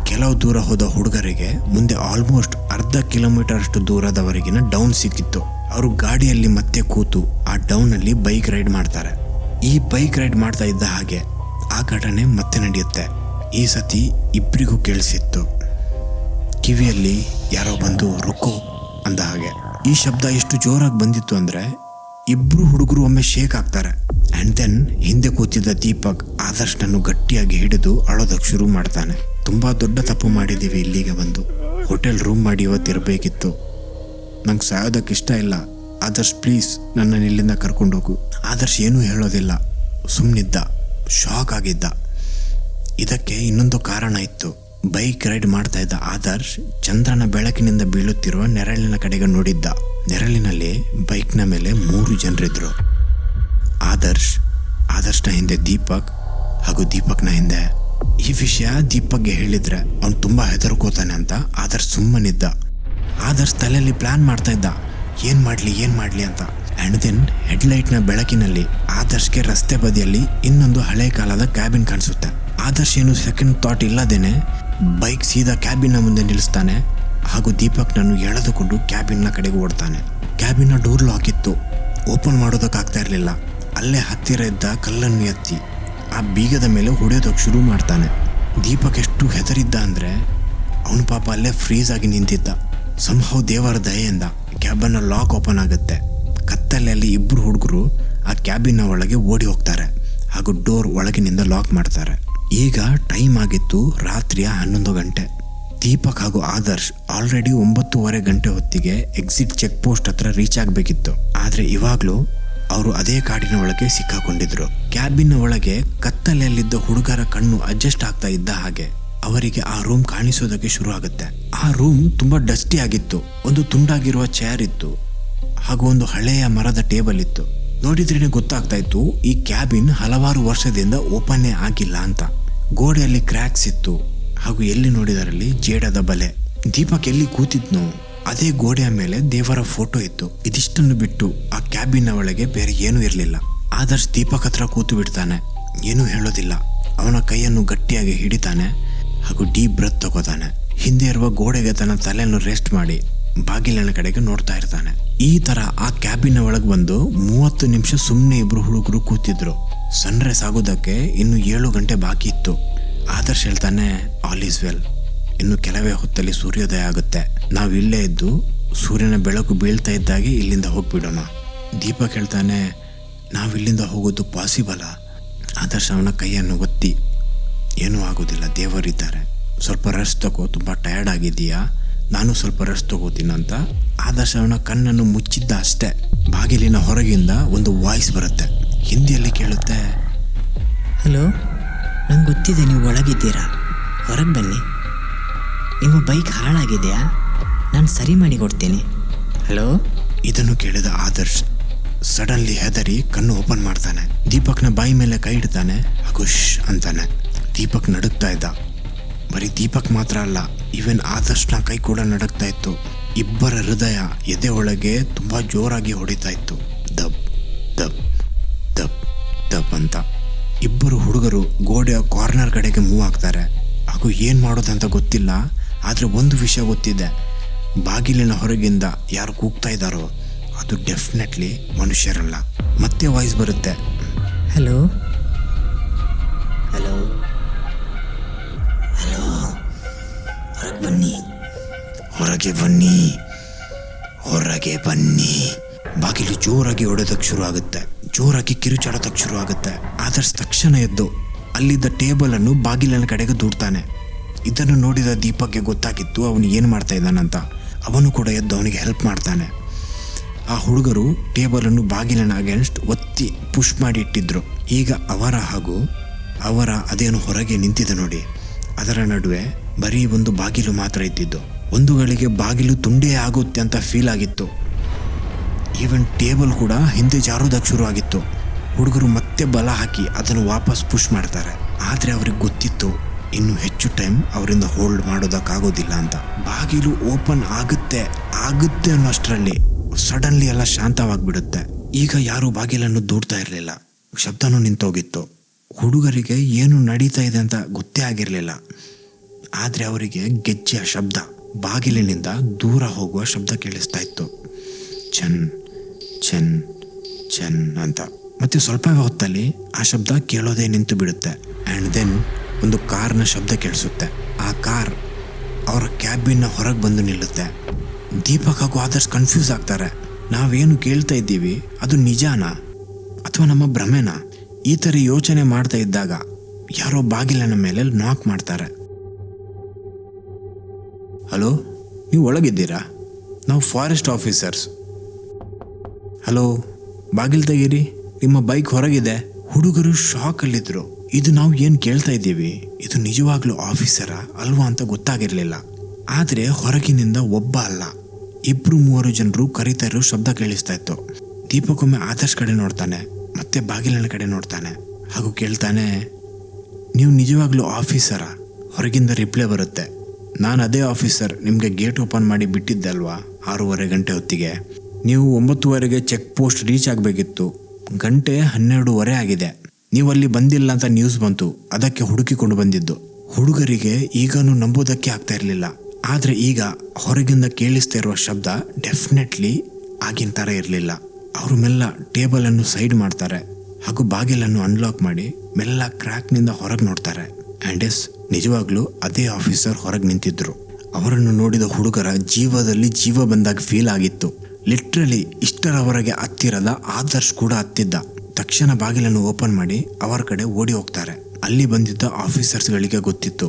ಕೆಲವು ದೂರ ಹೋದ ಹುಡುಗರಿಗೆ ಮುಂದೆ ಆಲ್ಮೋಸ್ಟ್ ಅರ್ಧ ಕಿಲೋಮೀಟರ್ ಅಷ್ಟು ದೂರದವರೆಗಿನ ಡೌನ್ ಸಿಕ್ಕಿತ್ತು. ಅವರು ಗಾಡಿಯಲ್ಲಿ ಮತ್ತೆ ಕೂತು ಆ ಡೌನ್ ಅಲ್ಲಿ ಬೈಕ್ ರೈಡ್ ಮಾಡ್ತಾರೆ. ಈ ಬೈಕ್ ರೈಡ್ ಮಾಡ್ತಾ ಇದ್ದ ಹಾಗೆ ಆ ಘಟನೆ ಮತ್ತೆ ನಡೆಯುತ್ತೆ. ಈ ಸತಿ ಇಬ್ಬರಿಗೂ ಕೇಳಿಸಿತ್ತು. ಕಿವಿಯಲ್ಲಿ ಯಾರೋ ಬಂದು ರುಕೋ ಅಂದ ಹಾಗೆ. ಈ ಶಬ್ದ ಎಷ್ಟು ಜೋರಾಗಿ ಬಂದಿತ್ತು ಅಂದ್ರೆ ಇಬ್ರು ಹುಡುಗರು ಒಮ್ಮೆ ಶೇಕ್ ಆಗ್ತಾರೆ. ಅಂಡ್ ದೆನ್ ಹಿಂದೆ ಕೂತಿದ್ದ ದೀಪಕ್ ಆದರ್ಶನನ್ನು ಗಟ್ಟಿಯಾಗಿ ಹಿಡಿದು ಅಳೋದಕ್ಕೆ ಶುರು ಮಾಡ್ತಾನೆ. ತುಂಬಾ ದೊಡ್ಡ ತಪ್ಪು ಮಾಡಿದ್ದೀವಿ, ಇಲ್ಲಿಗೆ ಬಂದು ಹೋಟೆಲ್ ರೂಮ್ ಮಾಡಿ ಇವತ್ತಿರಬೇಕಿತ್ತು. ನಂಗೆ ಸಾಯೋದಕ್ಕೆ ಇಷ್ಟ ಇಲ್ಲ. ಆದರ್ಶ್ ಪ್ಲೀಸ್ ನನ್ನನ್ನು ಇಲ್ಲಿಂದ ಕರ್ಕೊಂಡೋಗು. ಆದರ್ಶ್ ಏನೂ ಹೇಳೋದಿಲ್ಲ, ಸುಮ್ಮನಿದ್ದ, ಶಾಕ್ ಆಗಿದ್ದ. ಇದಕ್ಕೆ ಇನ್ನೊಂದು ಕಾರಣ ಇತ್ತು. ಬೈಕ್ ರೈಡ್ ಮಾಡ್ತಾ ಇದ್ದ ಆದರ್ಶ್ ಚಂದ್ರನ ಬೆಳಕಿನಿಂದ ಬೀಳುತ್ತಿರುವ ನೆರಳಿನ ಕಡೆಗೆ ನೋಡಿದ್ದ. ನೆರಳಿನಲ್ಲಿ ಬೈಕ್ನ ಮೇಲೆ 3 ಜನರಿದ್ರು. ಆದರ್ಶನ ಹಿಂದೆ ದೀಪಕ್ ಹಾಗೂ ದೀಪಕ್ನ ಹಿಂದೆ. ಈ ವಿಷಯ ದೀಪಕ್ಗೆ ಹೇಳಿದ್ರೆ ಅವನು ತುಂಬಾ ಹೆದರ್ಕೋತಾನೆ ಅಂತ ಆದರ್ಶ್ ಸುಮ್ಮನಿದ್ದ. ಆದರ್ಶ್ ತಲೆಯಲ್ಲಿ ಪ್ಲಾನ್ ಮಾಡ್ತಾ ಇದ್ದ, ಏನ್ ಮಾಡ್ಲಿ ಅಂತ. ಅಂಡ್ ದೆನ್ ಹೆಡ್ಲೈಟ್ನ ಬೆಳಕಿನಲ್ಲಿ ಆದರ್ಶ್ಗೆ ರಸ್ತೆ ಬದಿಯಲ್ಲಿ ಇನ್ನೊಂದು ಹಳೆ ಕಾಲದ ಕ್ಯಾಬಿನ್ ಕಾಣಿಸುತ್ತೆ. ಆದರ್ಶ್ ಏನು ಸೆಕೆಂಡ್ ಥಾಟ್ ಇಲ್ಲದೇನೆ ಬೈಕ್ ಸೀದಾ ಕ್ಯಾಬಿನ್ನ ಮುಂದೆ ನಿಲ್ಲಿಸ್ತಾನೆ ಹಾಗೂ ದೀಪಕ್ನನ್ನು ಎಳೆದುಕೊಂಡು ಕ್ಯಾಬಿನ್ನ ಕಡೆಗೆ ಓಡ್ತಾನೆ. ಕ್ಯಾಬಿನ್ನ ಡೋರ್ ಲಾಕ್ ಇತ್ತು, ಓಪನ್ ಮಾಡೋದಕ್ಕಾಗ್ತಾ ಇರಲಿಲ್ಲ. ಅಲ್ಲೇ ಹತ್ತಿರ ಇದ್ದ ಕಲ್ಲನ್ನು ಎತ್ತಿ ಆ ಬೀಗದ ಮೇಲೆ ಹೊಡೆಯೋದಕ್ಕೆ ಶುರು ಮಾಡ್ತಾನೆ. ದೀಪಕ್ ಎಷ್ಟು ಹೆದರಿದ್ದ ಅಂದರೆ ಅವನು ಪಾಪ ಅಲ್ಲೇ ಫ್ರೀಸ್ ಆಗಿ ನಿಂತಿದ್ದ. ಸಂಭವ ದೇವರ ದಯೆಯಿಂದ ಕ್ಯಾಬನ್ನ ಲಾಕ್ ಓಪನ್ ಆಗುತ್ತೆ. ಕತ್ತಲೆಯಲ್ಲಿ ಇಬ್ಬರು ಹುಡುಗರು ಆ ಕ್ಯಾಬಿನ್ನ ಒಳಗೆ ಓಡಿ ಹೋಗ್ತಾರೆ ಹಾಗೂ ಡೋರ್ ಒಳಗಿನಿಂದ ಲಾಕ್ ಮಾಡ್ತಾರೆ. ಈಗ ಟೈಮ್ ಆಗಿತ್ತು ರಾತ್ರಿಯ 11 ಗಂಟೆ. ದೀಪಕ್ ಹಾಗೂ ಆದರ್ಶ್ ಆಲ್ರೆಡಿ 9:30 ಗಂಟೆ ಹೊತ್ತಿಗೆ ಎಕ್ಸಿಟ್ ಚೆಕ್ ಪೋಸ್ಟ್ ಹತ್ರ ರೀಚ್ ಆಗಬೇಕಿತ್ತು. ಆದರೆ ಇವಾಗಲೂ ಅವರು ಅದೇ ಕಾಡಿನ ಒಳಗೆ ಸಿಕ್ಕಾಕೊಂಡಿದ್ರು. ಕ್ಯಾಬಿನ ಒಳಗೆ ಕತ್ತಲೆಯಲ್ಲಿದ್ದ ಹುಡುಗರ ಕಣ್ಣು ಅಡ್ಜಸ್ಟ್ ಆಗ್ತಾ ಇದ್ದ ಹಾಗೆ ಅವರಿಗೆ ಆ ರೂಮ್ ಕಾಣಿಸೋದಕ್ಕೆ ಶುರು ಆಗುತ್ತೆ. ಆ ರೂಮ್ ತುಂಬಾ ಡಸ್ಟಿ ಆಗಿತ್ತು. ಒಂದು ತುಂಡಾಗಿರುವ ಚೇರ್ ಇತ್ತು ಹಾಗೂ ಒಂದು ಹಳೆಯ ಮರದ ಟೇಬಲ್ ಇತ್ತು. ನೋಡಿದ್ರೇನೆ ಗೊತ್ತಾಗ್ತಾ ಇತ್ತು ಈ ಕ್ಯಾಬಿನ್ ಹಲವಾರು ವರ್ಷದಿಂದ ಓಪನ್ನೇ ಆಗಿಲ್ಲ ಅಂತ. ಗೋಡೆಯಲ್ಲಿ ಕ್ರ್ಯಾಕ್ಸ್ ಇತ್ತು ಹಾಗೂ ಎಲ್ಲಿ ನೋಡಿದರಲ್ಲಿ ಜೇಡದ ಬಲೆ. ದೀಪಕ್ ಎಲ್ಲಿ ಕೂತಿದ್ನೋ ಅದೇ ಗೋಡೆಯ ಮೇಲೆ ದೇವರ ಫೋಟೋ ಇತ್ತು. ಇದಿಷ್ಟನ್ನು ಬಿಟ್ಟು ಆ ಕ್ಯಾಬಿನ ಒಳಗೆ ಬೇರೆ ಏನೂ ಇರಲಿಲ್ಲ. ಆದರ್ಶ್ ದೀಪಕ್ ಹತ್ರ ಕೂತು ಬಿಡ್ತಾನೆ. ಏನೂ ಹೇಳೋದಿಲ್ಲ. ಅವನ ಕೈಯನ್ನು ಗಟ್ಟಿಯಾಗಿ ಹಿಡಿತಾನೆ ಹಾಗೂ ಡೀಪ್ ಬ್ರೆತ್ ತಗೋತಾನೆ. ಹಿಂದೆ ಇರುವ ಗೋಡೆಗೆ ತನ್ನ ತಲೆಯನ್ನು ರೆಸ್ಟ್ ಮಾಡಿ ಬಾಗಿಲಿನ ಕಡೆಗೆ ನೋಡ್ತಾ ಇರ್ತಾನೆ. ಈ ತರ ಆ ಕ್ಯಾಬಿನ ಒಳಗೆ ಬಂದು 30 ನಿಮಿಷ ಸುಮ್ಮನೆ ಇಬ್ರು ಹುಡುಗರು ಕೂತಿದ್ರು. ಸನ್ರೈಸ್ ಆಗೋದಕ್ಕೆ ಇನ್ನು 7 ಗಂಟೆ ಬಾಕಿ ಇತ್ತು. ಆದರ್ಶ್ ಹೇಳ್ತಾನೆ, ಆಲ್ ಈಸ್ ವೆಲ್, ಇನ್ನು ಕೆಲವೇ ಹೊತ್ತಲ್ಲಿ ಸೂರ್ಯೋದಯ ಆಗುತ್ತೆ. ನಾವು ಇಲ್ಲೇ ಇದ್ದು ಸೂರ್ಯನ ಬೆಳಕು ಬೀಳ್ತಾ ಇದ್ದಾಗೆ ಇಲ್ಲಿಂದ ಹೋಗ್ಬಿಡೋಣ. ದೀಪಕ್ ಹೇಳ್ತಾನೆ, ನಾವು ಇಲ್ಲಿಂದ ಹೋಗೋದು ಪಾಸಿಬಲ? ಆದರ್ಶ್ ಅವನ ಕೈಯನ್ನು ಒತ್ತಿ, ಏನೂ ಆಗೋದಿಲ್ಲ, ದೇವರಿದ್ದಾರೆ, ಸ್ವಲ್ಪ ರೆಸ್ಟ್ ತಗೋ, ತುಂಬ ಟಯರ್ಡ್ ಆಗಿದೆಯಾ, ನಾನು ಸ್ವಲ್ಪ ರೆಸ್ಟ್ ತಗೋತೀನಿ ಅಂತ ಆದರ್ಶ್ ಅವನ ಕಣ್ಣನ್ನು ಮುಚ್ಚಿದ್ದ ಅಷ್ಟೇ ಬಾಗಿಲಿನ ಹೊರಗಿಂದ ಒಂದು ವಾಯ್ಸ್ ಬರುತ್ತೆ. ಹಿಂದಿಯಲ್ಲಿ ಕೇಳುತ್ತೆ, ಹಲೋ, ನಂಗೆ ಗೊತ್ತಿದೆ ನೀವು ಒಳಗಿದ್ದೀರಾ, ಹೊರಗೆ ಬನ್ನಿ. ನಿಮ್ಮ ಬೈಕ್ ಹಾಳಾಗಿದೆಯಾ, ನಾನು ಸರಿ ಮಾಡಿ ಕೊಡ್ತೀನಿ. ಹಲೋ. ಇದನ್ನು ಕೇಳಿದ ಆದರ್ಶ್ ಸಡನ್ಲಿ ಹೆದರಿ ಕಣ್ಣು ಓಪನ್ ಮಾಡ್ತಾನೆ. ದೀಪಕ್ನ ಬಾಯಿ ಮೇಲೆ ಕೈ ಇಡ್ತಾನೆ ಹಾಗೂ ಶ್ ಅಂತಾನೆ. ದೀಪಕ್ ನಡುಗ್ತಾ ಇದ್ದ. ಬರೀ ದೀಪಕ್ ಮಾತ್ರ ಅಲ್ಲ, ಈವನ್ ಆದರ್ಶ್ನ ಕೈ ಕೂಡ ನಡುಗ್ತಾ ಇತ್ತು. ಇಬ್ಬರ ಹೃದಯ ಎದೆ ಒಳಗೆ ತುಂಬಾ ಜೋರಾಗಿ ಹೊಡಿತಾ ಇತ್ತು. ದಬ್ ದಬ್ ದಬ್ ದಬ್ ಅಂತ. ಇಬ್ಬರು ಹುಡುಗರು ಗೋಡೆಯ ಕಾರ್ನರ್ ಕಡೆಗೆ ಮೂವ್ ಆಗ್ತಾರೆ ಹಾಗೂ ಏನು ಮಾಡೋದಂತ ಗೊತ್ತಿಲ್ಲ. ಆದರೆ ಒಂದು ವಿಷಯ ಗೊತ್ತಿದೆ, ಬಾಗಿಲಿನ ಹೊರಗಿಂದ ಯಾರು ಕೂಗ್ತಾ ಇದ್ದಾರೋ ಅದು ಡೆಫಿನೆಟ್ಲಿ ಮನುಷ್ಯರಲ್ಲ. ಮತ್ತೆ ವಾಯ್ಸ್ ಬರುತ್ತೆ, ಹಲೋ ಹಲೋ ಹಲೋ, ಹೊರಗೆ ಬನ್ನಿ, ಹೊರಗೆ ಬನ್ನಿ, ಹೊರಗೆ ಬನ್ನಿ. ಬಾಗಿಲು ಜೋರಾಗಿ ಹೊಡೆದಕ್ಕೆ ಶುರು ಆಗುತ್ತೆ, ಜೋರಾಗಿ ಕಿರುಚಾಡೋದಕ್ಕೆ ಶುರು ಆಗುತ್ತೆ. ಆದರ್ಶ್ ತಕ್ಷಣ ಎದ್ದು ಅಲ್ಲಿದ್ದ ಟೇಬಲ್ ಅನ್ನು ಬಾಗಿಲಿನ ಕಡೆಗೆ ದೂಡ್ತಾನೆ. ಇದನ್ನು ನೋಡಿದ ದೀಪಕ್ಗೆ ಗೊತ್ತಾಗಿತ್ತು ಅವನು ಏನು ಮಾಡ್ತಾ ಇದ್ದಾನಂತ. ಅವನು ಕೂಡ ಎದ್ದು ಅವನಿಗೆ ಹೆಲ್ಪ್ ಮಾಡ್ತಾನೆ. ಆ ಹುಡುಗರು ಟೇಬಲನ್ನು ಬಾಗಿಲಿನ ಅಗೇನ್ಸ್ಟ್ ಒತ್ತಿ ಪುಷ್ ಮಾಡಿ ಇಟ್ಟಿದ್ರು. ಈಗ ಅವರ ಅದೇನು ಹೊರಗೆ ನಿಂತಿದೆ ನೋಡಿ, ಅದರ ನಡುವೆ ಬರೀ ಒಂದು ಬಾಗಿಲು ಮಾತ್ರ ಇದ್ದಿದ್ದು. ಒಂದು ಗಳಿಗೆ ಬಾಗಿಲು ತುಂಡೇ ಆಗುತ್ತೆ ಅಂತ ಫೀಲ್ ಆಗಿತ್ತು. ಈವನ್ ಟೇಬಲ್ ಕೂಡ ಹಿಂದೆ ಜಾರೋದಕ್ಕೆ ಶುರು ಆಗಿತ್ತು. ಹುಡುಗರು ಮತ್ತೆ ಬಲ ಹಾಕಿ ಅದನ್ನು ವಾಪಸ್ ಪುಷ್ ಮಾಡ್ತಾರೆ. ಆದರೆ ಅವ್ರಿಗೆ ಗೊತ್ತಿತ್ತು ಇನ್ನು ಹೆಚ್ಚು ಟೈಮ್ ಅವರಿಂದ ಹೋಲ್ಡ್ ಮಾಡೋದಕ್ಕಾಗೋದಿಲ್ಲ ಅಂತ. ಬಾಗಿಲು ಓಪನ್ ಆಗುತ್ತೆ ಅನ್ನೋಷ್ಟರಲ್ಲಿ ಸಡನ್ಲಿ ಎಲ್ಲ ಶಾಂತವಾಗಿಬಿಡುತ್ತೆ. ಈಗ ಯಾರು ಬಾಗಿಲನ್ನು ದೂಡ್ತಾ ಇರಲಿಲ್ಲ, ಶಬ್ದನೂ ನಿಂತೋಗಿತ್ತು. ಹುಡುಗರಿಗೆ ಏನು ನಡೀತಾ ಇದೆ ಅಂತ ಗೊತ್ತೇ ಆಗಿರಲಿಲ್ಲ. ಆದರೆ ಅವರಿಗೆ ಗೆಜ್ಜೆಯ ಶಬ್ದ, ಬಾಗಿಲಿನಿಂದ ದೂರ ಹೋಗುವ ಶಬ್ದ ಕೇಳಿಸ್ತಾ ಇತ್ತು. ಛನ್ ಛನ್ ಛನ್ ಅಂತ. ಮತ್ತು ಸ್ವಲ್ಪ ಹೊತ್ತಲ್ಲಿ ಆ ಶಬ್ದ ಕೇಳೋದೇ ನಿಂತು ಬಿಡುತ್ತೆ. ಆ್ಯಂಡ್ ದೆನ್ ಒಂದು ಕಾರ್ನ ಶಬ್ದ ಕೇಳಿಸುತ್ತೆ. ಆ ಕಾರ್ ಅವರ ಕ್ಯಾಬಿನ್ನ ಹೊರಗೆ ಬಂದು ನಿಲ್ಲುತ್ತೆ. ದೀಪಕ್ ಹಾಗೂ ಆದರ್ಶ್ ಕನ್ಫ್ಯೂಸ್ ಆಗ್ತಾರೆ. ನಾವೇನು ಕೇಳ್ತಾ ಇದ್ದೀವಿ ಅದು ನಿಜಾನಾ ಅಥವಾ ನಮ್ಮ ಭ್ರಮೆನಾ? ಈ ಥರ ಯೋಚನೆ ಮಾಡ್ತಾ ಇದ್ದಾಗ ಯಾರೋ ಬಾಗಿಲಿನ ಮೇಲೆ ನಾಕ್ ಮಾಡ್ತಾರೆ. ಹಲೋ, ನೀವು ಒಳಗಿದ್ದೀರಾ? ನಾವು ಫಾರೆಸ್ಟ್ ಆಫೀಸರ್ಸ್. ಹಲೋ, ಬಾಗಿಲು ತೆಗೀರಿ, ನಿಮ್ಮ ಬೈಕ್ ಹೊರಗಿದೆ. ಹುಡುಗರು ಶಾಕಲ್ಲಿದ್ದರು. ಇದು ನಾವು ಏನು ಕೇಳ್ತಾ ಇದ್ದೀವಿ ಇದು ನಿಜವಾಗ್ಲೂ ಆಫೀಸರಾ ಅಲ್ವಾ ಅಂತ ಗೊತ್ತಾಗಿರಲಿಲ್ಲ. ಆದರೆ ಹೊರಗಿನಿಂದ ಒಬ್ಬ ಅಲ್ಲ, 2-3 ಜನರು ಕರೀತಾ ಇರೋ ಶಬ್ದ ಕೇಳಿಸ್ತಾ ಇತ್ತು. ದೀಪಕ್ ಒಮ್ಮೆ ಆದರ್ಶ್ ಕಡೆ ನೋಡ್ತಾನೆ, ಮತ್ತೆ ಬಾಗಿಲಿನ ಕಡೆ ನೋಡ್ತಾನೆ ಹಾಗೂ ಕೇಳ್ತಾನೆ, ನೀವು ನಿಜವಾಗ್ಲೂ ಆಫೀಸರಾ? ಹೊರಗಿಂದ ರಿಪ್ಲೈ ಬರುತ್ತೆ, ನಾನು ಅದೇ ಆಫೀಸರ್, ನಿಮಗೆ ಗೇಟ್ ಓಪನ್ ಮಾಡಿ ಬಿಟ್ಟಿದ್ದೆ ಅಲ್ವಾ 6:30 ಗಂಟೆ ಹೊತ್ತಿಗೆ. ನೀವು 9:30ಗೆ ಚೆಕ್ ಪೋಸ್ಟ್ ರೀಚ್ ಆಗಬೇಕಿತ್ತು. ಗಂಟೆ 12:30 ಆಗಿದೆ. ನೀವು ಅಲ್ಲಿ ಬಂದಿಲ್ಲ ಅಂತ ನ್ಯೂಸ್ ಬಂತು, ಅದಕ್ಕೆ ಹುಡುಕಿಕೊಂಡು ಬಂದಿದ್ದು. ಹುಡುಗರಿಗೆ ಈಗನೂ ನಂಬೋದಕ್ಕೆ ಆಗ್ತಾ ಇರಲಿಲ್ಲ. ಆದರೆ ಈಗ ಹೊರಗಿಂದ ಕೇಳಿಸ್ತಾ ಇರುವ ಶಬ್ದ ಡೆಫಿನೆಟ್ಲಿ ಆಗಿನ ಥರ ಇರಲಿಲ್ಲ. ಅವರು ಮೆಲ್ಲ ಟೇಬಲನ್ನು ಸೈಡ್ ಮಾಡ್ತಾರೆ ಹಾಗೂ ಬಾಗಿಲನ್ನು ಅನ್ಲಾಕ್ ಮಾಡಿ ಮೆಲ್ಲ ಕ್ರ್ಯಾಕ್ನಿಂದ ಹೊರಗೆ ನೋಡ್ತಾರೆ. ಆ್ಯಂಡ್ ಎಸ್, ನಿಜವಾಗ್ಲೂ ಅದೇ ಆಫೀಸರ್ ಹೊರಗೆ ನಿಂತಿದ್ರು. ಅವರನ್ನು ನೋಡಿದ ಹುಡುಗರ ಜೀವದಲ್ಲಿ ಜೀವ ಬಂದಾಗ ಫೀಲ್ ಆಗಿತ್ತು. ಲಿಟ್ರಲಿ ಇಷ್ಟರವರೆಗೆ ಹತ್ತಿರದ ಆದರ್ಶ್ ಕೂಡ ಹತ್ತಿದ್ದ. ತಕ್ಷಣ ಬಾಗಿಲನ್ನು ಓಪನ್ ಮಾಡಿ ಅವರ ಕಡೆ ಓಡಿ ಹೋಗ್ತಾರೆ. ಅಲ್ಲಿ ಬಂದಿದ್ದ ಆಫೀಸರ್ಸ್ಗಳಿಗೆ ಗೊತ್ತಿತ್ತು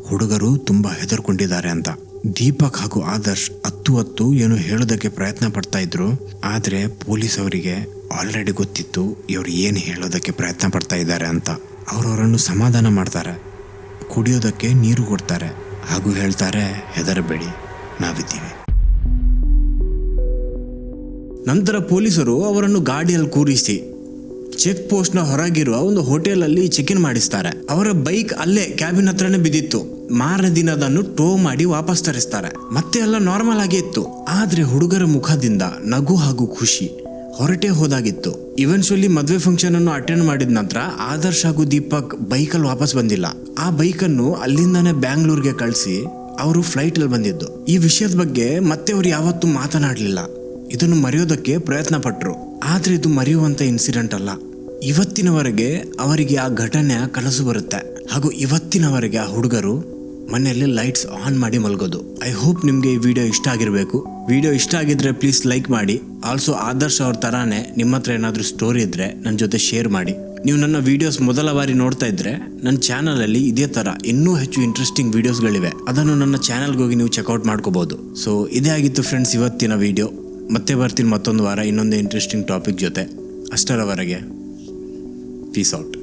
ಹುಡುಗರು ತುಂಬ ಹೆದರ್ಕೊಂಡಿದ್ದಾರೆ ಅಂತ. ದೀಪಕ್ ಹಾಗೂ ಆದರ್ಶ್ ಹತ್ತು ಏನು ಹೇಳೋದಕ್ಕೆ ಪ್ರಯತ್ನ ಪಡ್ತಾ ಇದ್ರು. ಆದರೆ ಪೊಲೀಸ್ ಅವರಿಗೆ ಆಲ್ರೆಡಿ ಗೊತ್ತಿತ್ತು ಇವರು ಏನು ಹೇಳೋದಕ್ಕೆ ಪ್ರಯತ್ನ ಪಡ್ತಾ ಇದ್ದಾರೆ ಅಂತ. ಅವರವರನ್ನು ಸಮಾಧಾನ ಮಾಡ್ತಾರೆ, ಕುಡಿಯೋದಕ್ಕೆ ನೀರು ಕೊಡ್ತಾರೆ ಹಾಗೂ ಹೇಳ್ತಾರೆ, ಹೆದರಬೇಡಿ, ನಾವಿದ್ದೀವಿ. ನಂತರ ಪೊಲೀಸರು ಅವರನ್ನು ಗಾಡಿಯಲ್ಲಿ ಕೂರಿಸಿ ಚೆಕ್ ಪೋಸ್ಟ್ನ ಹೊರಗಿರುವ ಒಂದು ಹೋಟೆಲಲ್ಲಿ ಚೆಕ್ ಇನ್ ಮಾಡಿಸ್ತಾರೆ. ಅವರ ಬೈಕ್ ಅಲ್ಲೇ ಕ್ಯಾಬಿನ್ ಹತ್ರನೇ ಬಿದ್ದಿತ್ತು. ಮಾರನೇ ದಿನ ಅದನ್ನು ಟೋ ಮಾಡಿ ವಾಪಸ್ ತರಿಸ್ತಾರೆ. ಮತ್ತೆ ಎಲ್ಲ ನಾರ್ಮಲ್ ಆಗೇ ಇತ್ತು. ಆದ್ರೆ ಹುಡುಗರ ಮುಖದಿಂದ ನಗು ಹಾಗೂ ಖುಷಿ ಹೊರಟೇ ಹೋದಾಗಿತ್ತು. ಇವೆನ್ಚುಲಿ ಮದುವೆ ಫಂಕ್ಷನ್ ಅನ್ನು ಅಟೆಂಡ್ ಮಾಡಿದ ನಂತರ ಆದರ್ಶ್ ಹಾಗೂ ದೀಪಕ್ ಬೈಕಲ್ಲಿ ವಾಪಸ್ ಬಂದಿಲ್ಲ. ಆ ಬೈಕನ್ನು ಅಲ್ಲಿಂದಾನೆ ಬ್ಯಾಂಗ್ಳೂರ್ಗೆ ಕಳಿಸಿ ಅವರು ಫ್ಲೈಟ್ ಅಲ್ಲಿ ಬಂದಿದ್ದು. ಈ ವಿಷಯದ ಬಗ್ಗೆ ಮತ್ತೆ ಅವರು ಯಾವತ್ತೂ ಮಾತನಾಡಲಿಲ್ಲ. ಇದನ್ನು ಮರೆಯೋದಕ್ಕೆ ಪ್ರಯತ್ನ ಪಟ್ಟರು. ಆದ್ರೆ ಇದು ಮರೆಯುವಂತ ಇನ್ಸಿಡೆಂಟ್ ಅಲ್ಲ. ಇವತ್ತಿನವರೆಗೆ ಅವರಿಗೆ ಆ ಘಟನೆಯ ಕನಸು ಬರುತ್ತೆ ಹಾಗೂ ಇವತ್ತಿನವರೆಗೆ ಆ ಹುಡುಗರು ಮನೆಯಲ್ಲಿ ಲೈಟ್ಸ್ ಆನ್ ಮಾಡಿ ಮಲಗೋದು. ಐ ಹೋಪ್ ನಿಮಗೆ ಈ ವಿಡಿಯೋ ಇಷ್ಟ ಆಗಿರಬೇಕು. ವಿಡಿಯೋ ಇಷ್ಟ ಆಗಿದ್ರೆ ಪ್ಲೀಸ್ ಲೈಕ್ ಮಾಡಿ. ಆಲ್ಸೋ ಆದರ್ಶ್ ಅವ್ರ ತರಾನೇ ನಿಮ್ಮ ಹತ್ರ ಏನಾದರೂ ಸ್ಟೋರಿ ಇದ್ರೆ ನನ್ನ ಜೊತೆ ಶೇರ್ ಮಾಡಿ. ನೀವು ನನ್ನ ವಿಡಿಯೋಸ್ ಮೊದಲ ಬಾರಿ ನೋಡ್ತಾ ಇದ್ರೆ ನನ್ನ ಚಾನಲಲ್ಲಿ ಇದೇ ಥರ ಇನ್ನೂ ಹೆಚ್ಚು ಇಂಟ್ರೆಸ್ಟಿಂಗ್ ವಿಡಿಯೋಸ್ಗಳಿವೆ. ಅದನ್ನು ನನ್ನ ಚಾನಲ್ಗೆ ಹೋಗಿ ನೀವು ಚೆಕ್ಔಟ್ ಮಾಡ್ಕೋಬಹುದು. ಸೊ ಇದೇ ಆಗಿತ್ತು ಫ್ರೆಂಡ್ಸ್ ಇವತ್ತಿನ ವಿಡಿಯೋ. ಮತ್ತೆ ಬರ್ತೀನಿ ಮತ್ತೊಂದು ವಾರ ಇನ್ನೊಂದು ಇಂಟ್ರೆಸ್ಟಿಂಗ್ ಟಾಪಿಕ್ ಜೊತೆ. ಅಷ್ಟರವರೆಗೆ ಪೀಸ್ ಔಟ್.